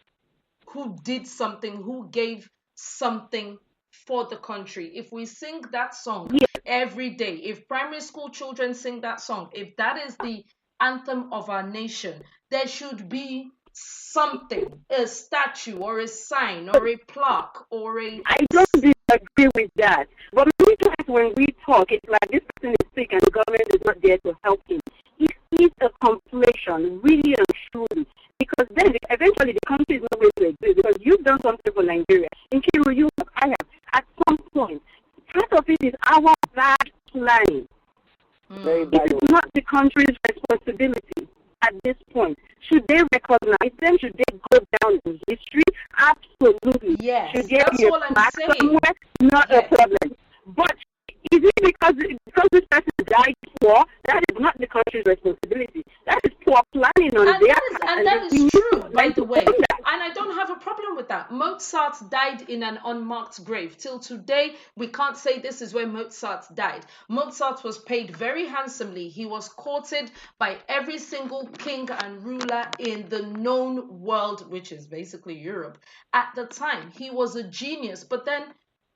did something, who gave something for the country. If we sing that song every day, if primary school children sing that song, if that is the anthem of our nation, there should be something, a statue or a sign or a plaque or a... I don't disagree with that. But many times when we talk, it's like this person is sick and the government is not there to help him. It is a compilation, really and truly. Because then eventually the country is not going to exist because you've done something for Nigeria. In Kiru, I have. At some point, part of it is our bad planning. It is not the country's responsibility at this point. Should they recognize them? Should they go down in history? Absolutely. Yes, should they be a plaque somewhere? Not a problem. But is it because this person died poor? That is not the country's responsibility. That is poor planning on their part. And that is true, by the way. And I don't have a problem with that. Mozart died in an unmarked grave. Till today, we can't say this is where Mozart died. Mozart was paid very handsomely. He was courted by every single king and ruler in the known world, which is basically Europe. At the time, he was a genius. But then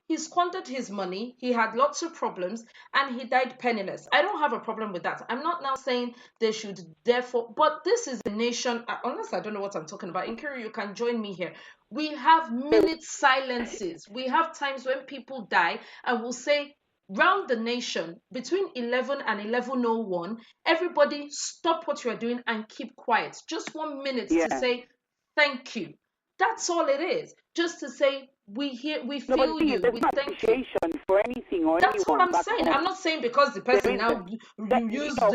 he squandered his money, he had lots of problems, and he died penniless. I don't have a problem with that. I'm not now saying they should therefore, but this is a nation, unless I don't know what I'm talking about. Inkiri, you can join me here. We have minute silences. We have times when people die, and we'll say, round the nation, between 11 and 11:01, everybody stop what you're doing and keep quiet. Just 1 minute to say, thank you. That's all it is. Just to say, we feel you, we thank you. For anything or that's what I'm saying. I'm not saying because the person now use the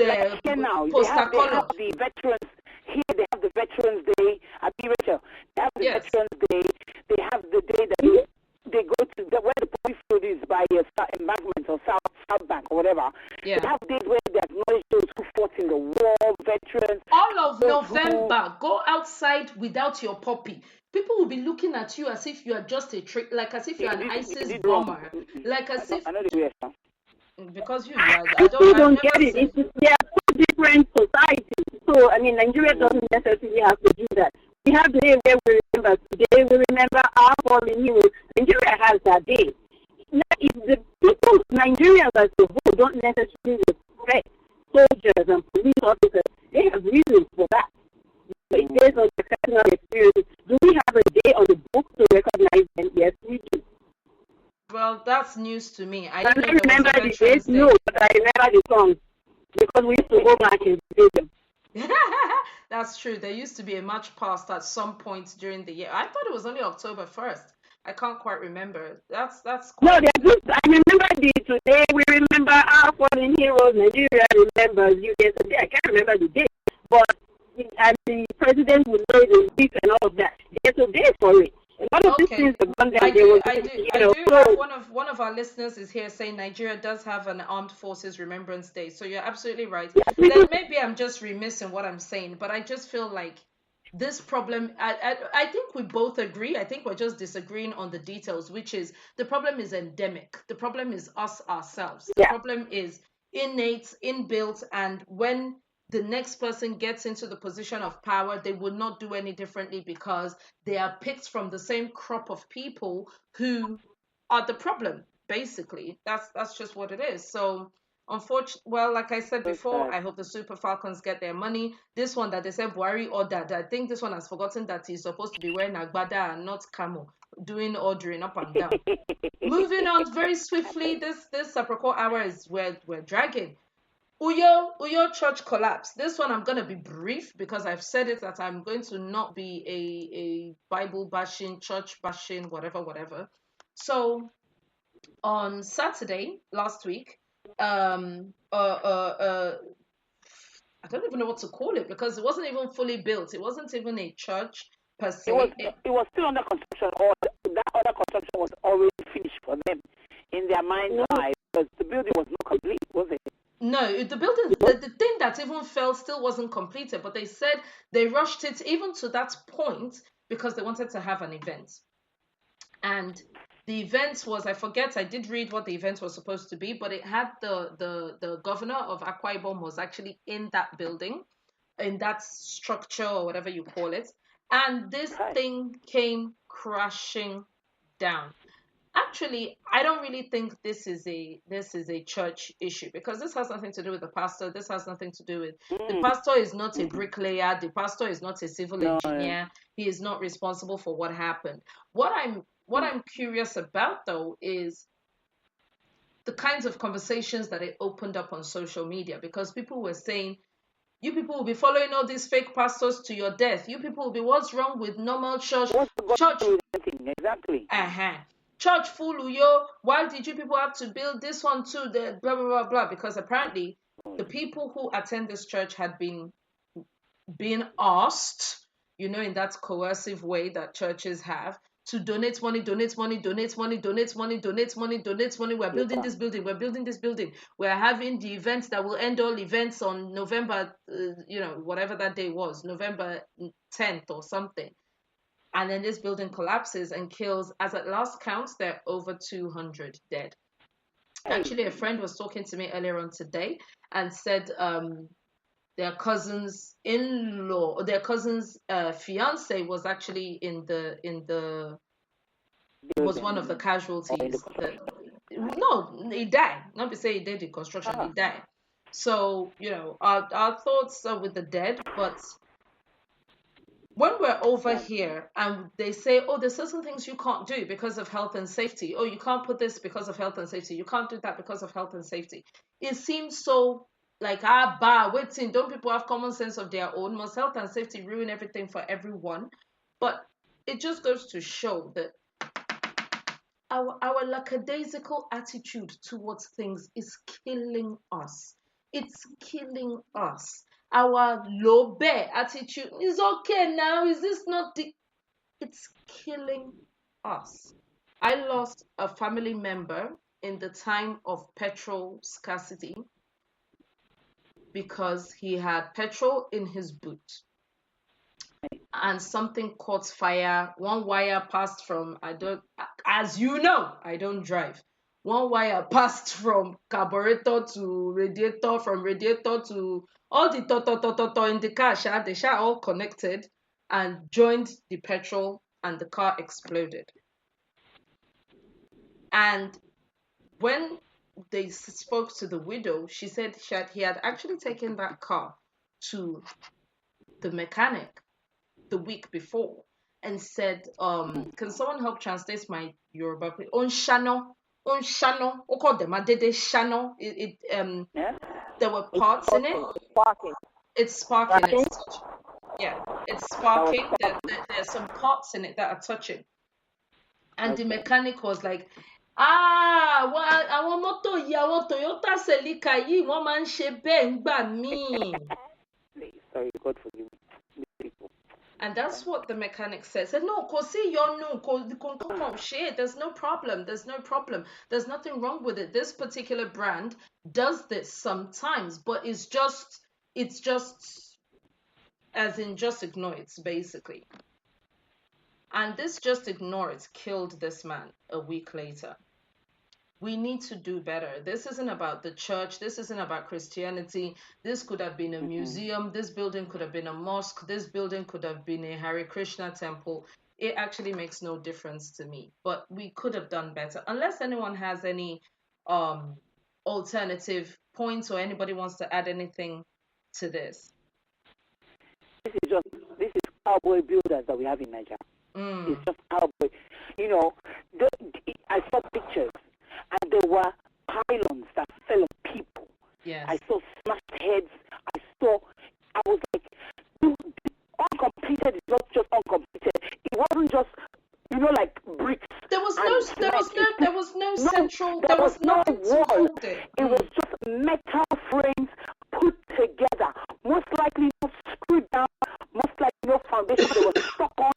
poster color. They have the veterans here. They have the Veterans Day. Rachel, they have the Veterans Day. They have the day that they go to where the police field is by Embankment or South Bank or whatever. They have days where there's no outside without your puppy, people will be looking at you as if you are just a trick, like as if you're an ISIS bomber, like as if I know the way. because you are. People I've don't never get it. seen. They are two different societies. So, I mean, Nigeria doesn't necessarily have to do that. We have the day where we remember today, we remember our fallen heroes. Nigeria has that day. Now, if the people, Nigerians as a whole, don't necessarily respect soldiers and police officers, they have reasons for that. But based on their personal experiences, do we have a day on the book to recognize them? Yes, we do. Well, that's news to me. I I didn't know don't there was remember a the Veterans dates, no, Day. but I remember the songs because we used to go back and play them. That's true. There used to be a march past at some point during the year. I thought it was only October 1st. I can't quite remember. That's No, quite. they're good. I remember the today. We remember our fallen heroes. Nigeria remembers you. There's a day. I can't remember the date, but and the president would know the week and all of that. There's a day for it. A lot of these Okay. things have gone down. I There do, was, I do, you I know, do so have one of our listeners is here saying Nigeria does have an Armed Forces Remembrance Day. So you're absolutely right. yeah, we Then do. maybe I'm just remiss in what I'm saying, but I just feel like this problem. I think we both agree. I think we're just disagreeing on the details, which is the problem is endemic. The problem is us ourselves. The Yeah, problem is innate, inbuilt, and when the next person gets into the position of power, they will not do any differently because they are picked from the same crop of people who are the problem. Basically, that's just what it is. So, unfortunately, well, like I said So before, sad. I hope the Super Falcons get their money. This one that they said Buhari ordered, I think this one has forgotten that he's supposed to be wearing agbada and not camo, doing ordering up and down. Moving on very swiftly, this Aproko hour is we're dragging. Uyo Church Collapse. This one I'm going to be brief because I've said it that I'm going to not be a Bible bashing, church bashing, whatever. So on Saturday last week, um, uh, uh, uh, I don't even know what to call it because it wasn't even fully built. It wasn't even a church per se. It was still under construction, or that other construction was already finished for them in their mind's eye, because the building was not complete, was it? No, the building, the thing that even fell still wasn't completed, but they said they rushed it even to that point because they wanted to have an event. And the event was, I forget, I did read what the event was supposed to be, but it had the governor of Akwa Ibom was actually in that building, in that structure or whatever you call it. And this Hi. thing came crashing down. Actually, I don't really think this is a church issue because this has nothing to do with the pastor. This has nothing to do with the pastor is not a bricklayer. The pastor is not a civil engineer. He is not responsible for what happened. What I'm curious about though is the kinds of conversations that it opened up on social media because people were saying you people will be following all these fake pastors to your death. You people will be what's wrong with normal church? What's the Church gospel with anything? Exactly. church full Uyo. Why did you people have to build this one too? The blah blah blah blah. Because apparently the people who attend this church had been being asked, in that coercive way that churches have, to donate money, donate money, donate money, donate money, donate money, donate money. We're building this building. We're building this building. We're having the event that will end all events on November, whatever that day was, November 10th or something. And then this building collapses and kills, as at last counts, there are over 200 dead. Actually, a friend was talking to me earlier on today and said their cousin's in-law, their cousin's fiance was actually was one of the casualties. No, he died. Not to say he did the construction, he died. So, our thoughts are with the dead, but when we're over here and they say, oh, there's certain things you can't do because of health and safety. Oh, you can't put this because of health and safety. You can't do that because of health and safety. It seems so like, waiting. Don't people have common sense of their own? Must health and safety ruin everything for everyone? But it just goes to show that our lackadaisical attitude towards things is killing us. It's killing us. Our low bear attitude is okay now. Is this not the? It's killing us. I lost a family member in the time of petrol scarcity because he had petrol in his boot. and something caught fire. One wire passed from, as you know, I don't drive. One wire passed from carburetor to radiator, from radiator to all the to in the car. They all connected and joined the petrol, and the car exploded. And when they spoke to the widow, she said he had actually taken that car to the mechanic the week before and said, can someone help translate my Yoruba, please? Onshano, shano. There were parts in it. It's sparking. It's sparking. There's some parts in it that are touching. And the mechanic was like, àwọn mọ́tò yìí, àwọn Toyota Celica yìí, wọ́n máa ń ṣe bẹ́ẹ̀ ńgbà míì. Sorry, God forgive me. And that's what the mechanic said. Said, no, there's no problem. There's nothing wrong with it. This particular brand does this sometimes, but it's just as in just ignore it, basically. And this just ignore it killed this man a week later. We need to do better. This isn't about the church. This isn't about Christianity. This could have been a museum. This building could have been a mosque. This building could have been a Hare Krishna temple. It actually makes no difference to me. But we could have done better. Unless anyone has any alternative points or anybody wants to add anything to this. This is cowboy builders that we have in Nigeria. It's just cowboy. You know, I saw pictures. And there were pylons that fell on people. Yes. I saw smashed heads. I was like, uncompleted is not just uncompleted. It wasn't just, like bricks. There was no central. There was no wall. It was just metal frames put together. Most likely not screwed down. Most likely no foundation. They were stuck on.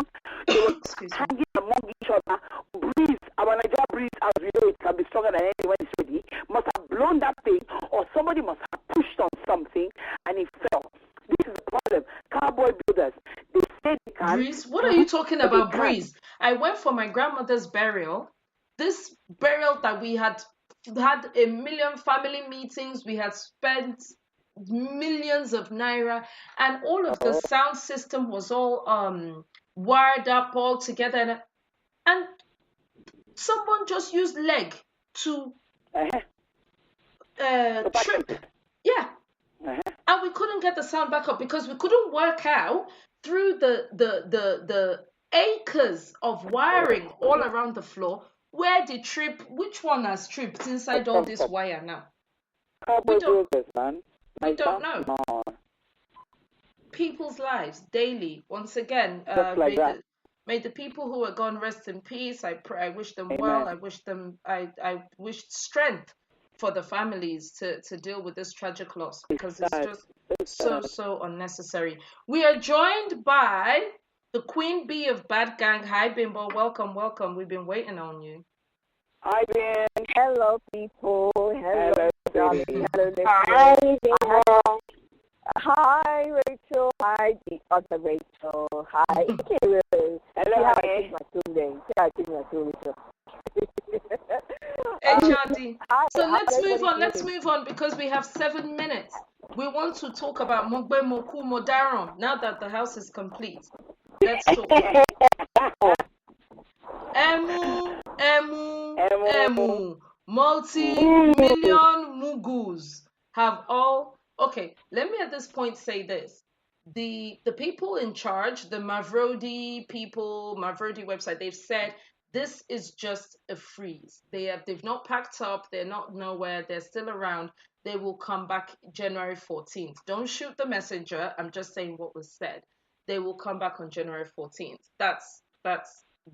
They were hanging among each other. Breeze, our Nigeria breeze, as we know, it can be stronger than anyone is ready. Must have blown that thing, or somebody must have pushed on something and it fell. This is the problem. Cowboy builders, they say they can. Breeze? What are you talking about, breeze? I went for my grandmother's burial. This burial that we had a million family meetings. We had spent millions of naira, and all of the sound system was all wired up all together, and someone just used leg to trip. Yeah. And we couldn't get the sound back up because we couldn't work out through the acres of wiring all around the floor where the trip, which one has tripped inside all this wire now. We don't know. People's lives daily. Once again, may the people who are gone rest in peace. I pray. I wish them well. I wish strength for the families to deal with this tragic loss, because it's just so unnecessary. We are joined by the Queen Bee of Bad Gang. Hi, Bimbo. Welcome. We've been waiting on you. Hi, Ben. Hello, people. Hello, Johnny. Hello, Hi, Hi, Rachel. Hi, the other Rachel. Hi, Kirill. Hello, hi. I think my two Rachel. HRD. So let's move on because we have 7 minutes. We want to talk about Mogbe Moku Modaran now that the house is complete. Let's talk. Emu. Multi-million mugus have all... Okay, let me at this point say this. The people in charge, the Mavrodi website, they've said this is just a freeze. They've not packed up, they're not nowhere, they're still around. They will come back January 14th. Don't shoot the messenger. I'm just saying what was said. They will come back on January 14th. That's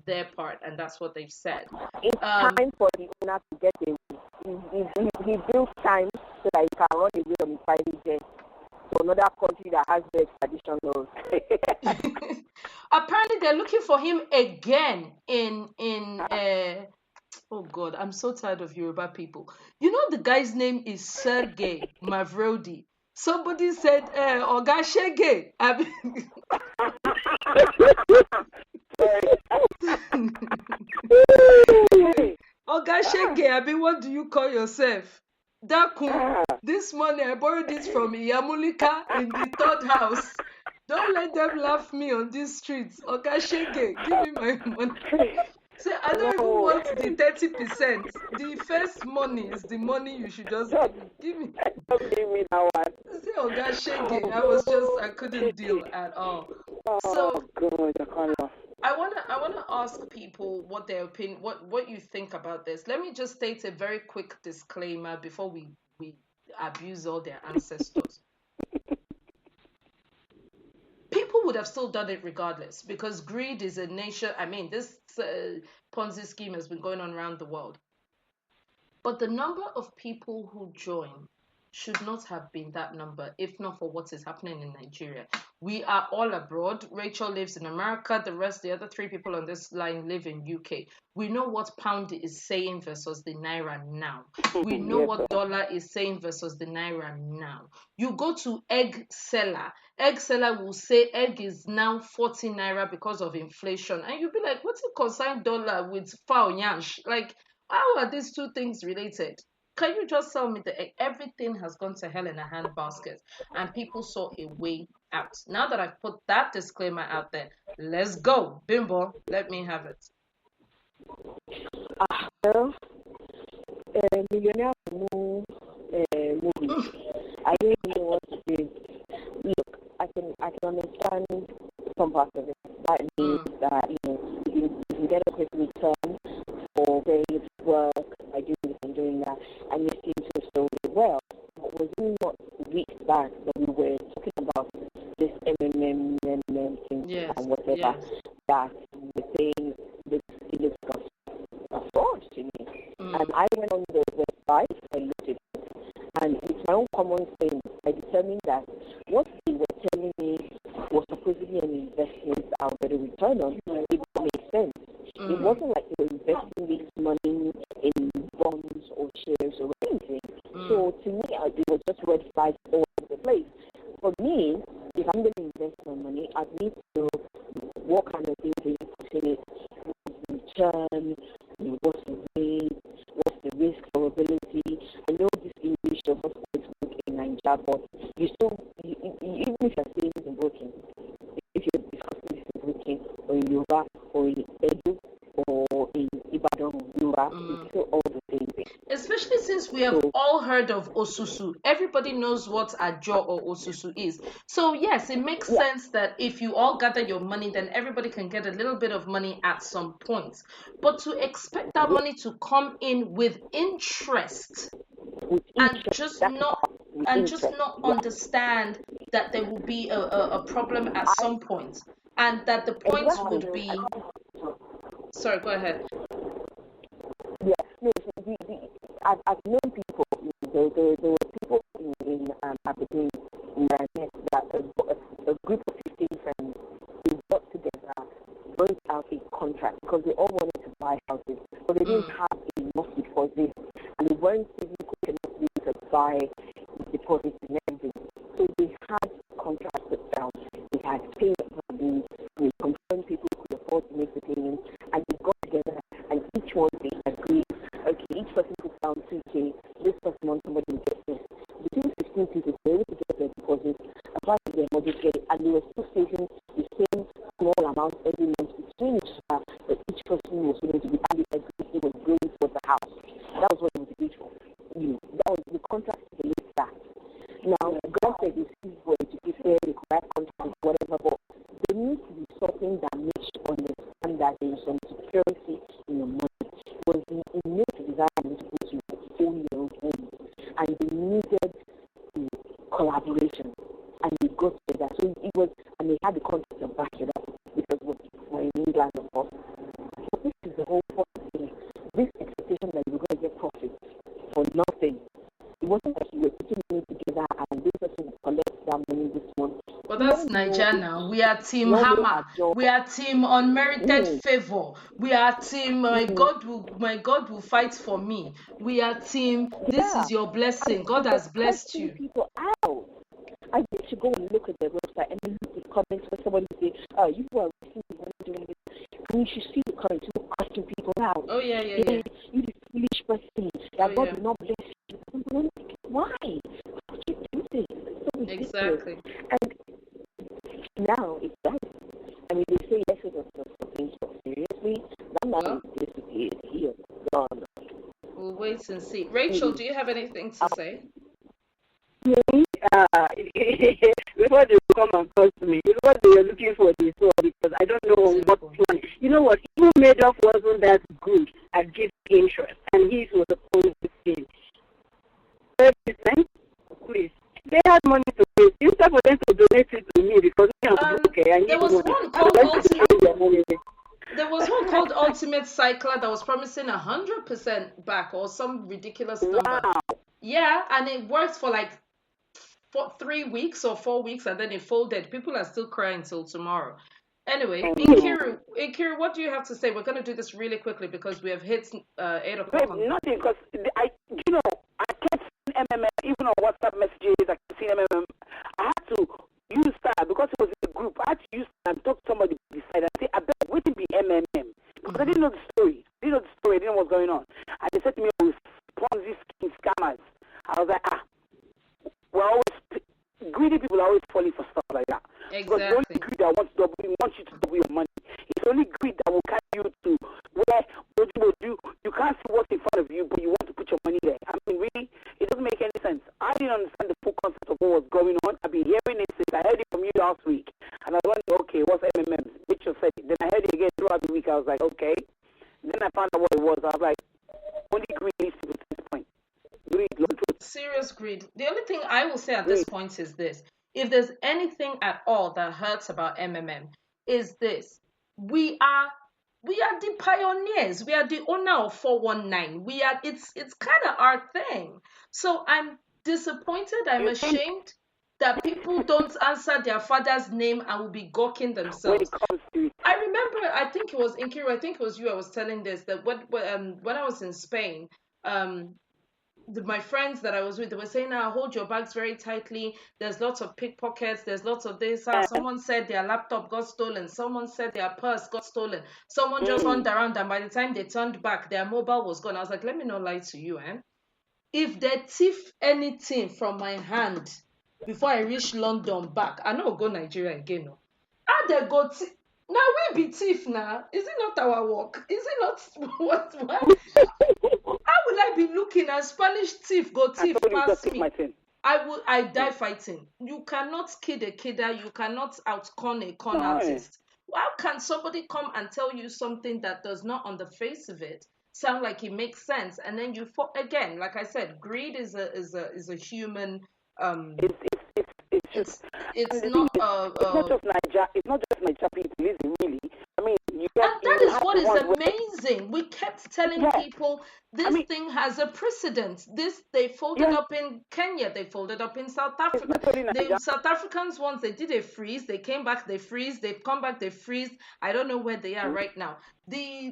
their part, and that's what they've said. It's time for the owner to get away. He built time so that he can run away on his private jet to another country that has the extradition laws. Apparently, they're looking for him again in oh God, I'm so tired of Yoruba people. You know the guy's name is Shege Mavrodi. Somebody said, Oga Shege. Oga Shege, I mean, what do you call yourself? Daku, this morning I borrowed this from Iyamulika in the third house. Don't let them laugh me on these streets. Oga Shege, give me my money. Say, I don't even want the 30%. The first money is the money you should just give me. Give me. Give me that one. Say, Oga Shege, I couldn't deal at all. Oh, God, I can't laugh. I wanna ask people what their opinion, what you think about this. Let me just state a very quick disclaimer before we abuse all their ancestors. People would have still done it regardless because greed is a nature. I mean, this Ponzi scheme has been going on around the world. But the number of people who join should not have been that number if not for what is happening in Nigeria. We are all abroad. Rachel lives in America. The other three people on this line live in UK. We know what pound is saying versus the naira now. We know what dollar is saying versus the naira now. You go to egg seller. Egg seller will say egg is now 40 naira because of inflation. And you'll be like, what's the consign dollar with fowl yansh? Like, how are these two things related? Can you just tell me that everything has gone to hell in a handbasket and people saw a way out? Now that I've put that disclaimer out there, let's go. Bimbo, let me have it. Well, millionaire movie. I don't know what to do. Look, I can understand some parts of it. That means that you can get a quick return for various work by doing this and doing that, and you seem to have sold it well. But was it not weeks back that we were talking about this MMM thing and whatever that we were saying this it looks a fraud to me? And I went on the website, I looked at it, and with my own common sense, I determined that what they were telling me was supposedly an investment I would get a return on. It didn't make sense. It wasn't like they were investing this money in bonds or shares or anything. So to me, it was just red flags all over the place. For me, if I'm going to invest my money, I need to know what kind of things are you putting it, what's the return, what's the rate, what's the risk probability. I know this English does not always work in Nigeria, but you still, even if you're saying this in broken, if you're discussing this in broken or in Yoruba or in Edo or in Ibadan, Yoruba, it's still all the same thing. Especially since we have all heard of Osusu. Everybody knows what Ajo or Osusu is. So yes, it makes sense that if you all gather your money, then everybody can get a little bit of money at some point. But to expect that money to come in with interest and just not understand that there will be a problem at some point, and that the points would be. Sorry, go ahead. I've known people. There were people in Aberdeen that a group of 15 friends. They got together, wrote out a contract because they all wanted to buy houses, but they didn't have enough deposit, and they weren't even quick enough to buy deposits and everything. So they had contracts put down. They had paid money. They confirmed people could afford to make the payments, and they got together, and each one they agreed. Okay, each person put down 2K. This person wants somebody to get this. Between 15 people, they were able to get their deposits, apply to their mortgage, get it, and they were still saving the same small amount every month between each other, but each person was willing to be added every was going towards the house. That was what it was agreed for. That was the contract to believe that. Now, God said you see where to prepare the correct contract, whatever, but there needs to be something that makes you understand that there is some security in your money. Was innate desire to own your own home, and they needed collaboration, and they got together. So it was, and they had the contract to back it up because we're in England, of course. But this is the whole point. This expectation that you're going to get profit for nothing. It wasn't like you were putting money together and this person would collect that money this month. But that's Nigeria now. We are team Hammer. We are team unmerited favor. We are team my God will fight for me. We are team this is your blessing. God has blessed you. People out. I think you go and look at their website and look at the comments where somebody say, you are wasting money doing this. And you should see the current people asking people out. Oh, yeah. You the foolish person. That God will not bless you. Why? How do you do this? It's so ridiculous. Exactly. And now it's done. I mean, they say yesterday was something so seriously. That man is disappeared. He is gone. We'll wait and see. Rachel, do you have anything to say? Before they come and curse me, it's what they were looking for this one, because I don't know what plan. You know what? Even Madoff wasn't that good at giving interest, and his was a positive thing. 30%, please. They had money to pay. Instead for them to donate it to me, because I'm okay. I need there was money. one called Ultimate. There was one called Ultimate Cycler that was promising 100% back or some ridiculous number. Wow. Yeah, and it worked for like 3 weeks or 4 weeks, and then it folded. People are still crying till tomorrow. Anyway, Ikiru, what do you have to say? We're going to do this really quickly because we have hit 8 o'clock. Nothing, because I kept seeing MMM, even on WhatsApp messages, I kept seeing MMM. I had to use that because it was in the group. I had to use that and talk to somebody beside and say, I bet, wait to be MMM. Because I didn't know the story. I didn't know what's going on. And they said to me, it was Ponzi scheme scammers. I was like, greedy people are always falling for stuff like that. Exactly. Because the only greed that wants you to double your money. It's only greed that will carry you to where you can't see what's in front of you, but you want to put your money there. I mean, really, it doesn't make any sense. I didn't understand the full concept of what was going on. I've been hearing it since I heard it from you last week, and I was wondering, okay, what's MMM? Mitchell said it. Then I heard it again throughout the week. I was like, okay. Then I found out what it was. I was like, only greed leads people to this point. Serious greed. The only thing I will say at this point is this: if there's anything at all that hurts about MMM, is this: we are the pioneers. We are the owner of 419. It's kind of our thing. So I'm disappointed. I'm ashamed that people don't answer their father's name and will be gawking themselves. I remember, I think it was Inkiru, I think it was you. I was telling this that when I was in Spain, my friends that I was with, they were saying, hold your bags very tightly. There's lots of pickpockets. There's lots of this. Someone said their laptop got stolen. Someone said their purse got stolen. Someone just turned around, and by the time they turned back, their mobile was gone. I was like, let me not lie to you, If they thief anything from my hand before I reach London back, I know go Nigeria again. No. How they go now we be thief now. Is it not our work? Is it not what? How will I be looking at Spanish thief go thief past me? I die fighting. You cannot kid a kidder. You cannot out-con a con artist. How can somebody come and tell you something that does not, on the face of it, sound like it makes sense, and then you again, like I said, greed is a human. It's not just Naija. It's not just Naija people, is it really? I mean, and that is what is amazing. We kept telling people this thing has a precedent. They folded up in Kenya. They folded up in South Africa. The South Africans, once they did a freeze, they came back, they freeze, they've come back, they freeze. I don't know where they are right now. The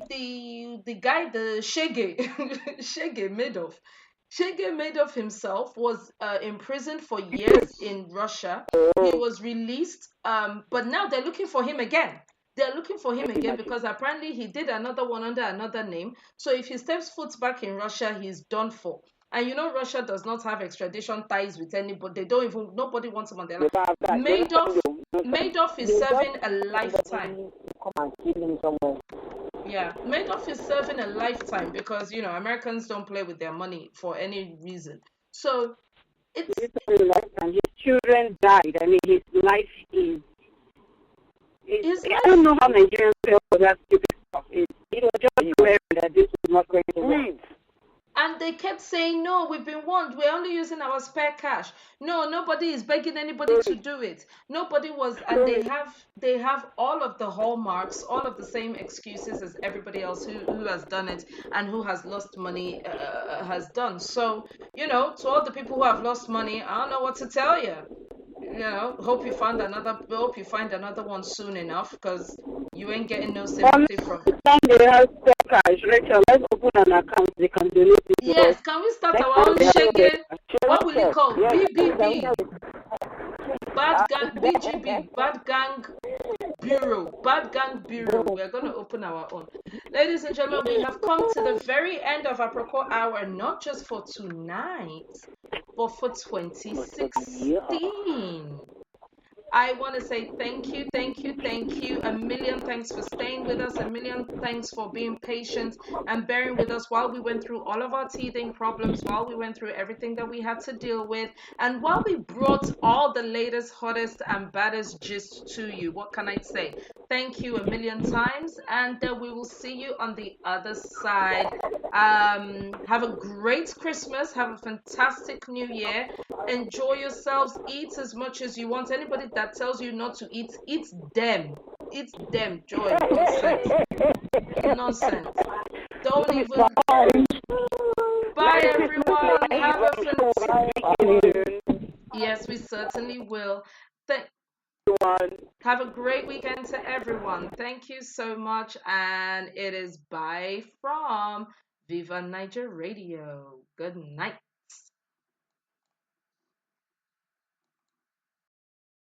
guy, the Shege Mavrodi. Shege Mavrodi himself was imprisoned for years in Russia. He was released, but now they're looking for him again. They're looking for him again because apparently he did another one under another name. So if he steps foot back in Russia, he's done for. And you know Russia does not have extradition ties with anybody. Nobody wants him on their life. Mavrodi is serving a lifetime. Yeah, Madoff is serving a lifetime because, Americans don't play with their money for any reason. So, it's... His children died. I mean, his life is... I don't know how Nigerians feel for that stupid stuff. It was just clear that this was not going to work. And they kept saying, no, we've been warned. We're only using our spare cash. No, nobody is begging anybody to do it. Nobody was, and they have all of the hallmarks, all of the same excuses as everybody else who has done it and who has lost money has done. So, to all the people who have lost money, I don't know what to tell you. Hope you find another one soon enough, because you ain't getting no sympathy from it. Rachel, let's open an account. They can donate it. Yes, can we start our own Shege? What will it call? BBB. Bad Gang BGB, Bad Gang Bureau, Bad Gang Bureau. We're going to open our own. Ladies and gentlemen, we have come to the very end of Aproko Hour, not just for tonight, but for 2016. I want to say thank you, thank you, thank you. A million thanks for staying with us. A million thanks for being patient and bearing with us while we went through all of our teething problems, while we went through everything that we had to deal with, and while we brought all the latest, hottest, and baddest gist to you. What can I say? Thank you a million times, and we will see you on the other side. Have a great Christmas. Have a fantastic New Year. Enjoy yourselves. Eat as much as you want. Anybody that tells you not to eat, eat them. Eat them. Joy. Nonsense. Nonsense. Don't even. Bye, everyone. Have a fantastic. Yes, we certainly will. Have a great weekend to everyone. Thank you so much. And it is bye from Viva Naija Radio. Good night.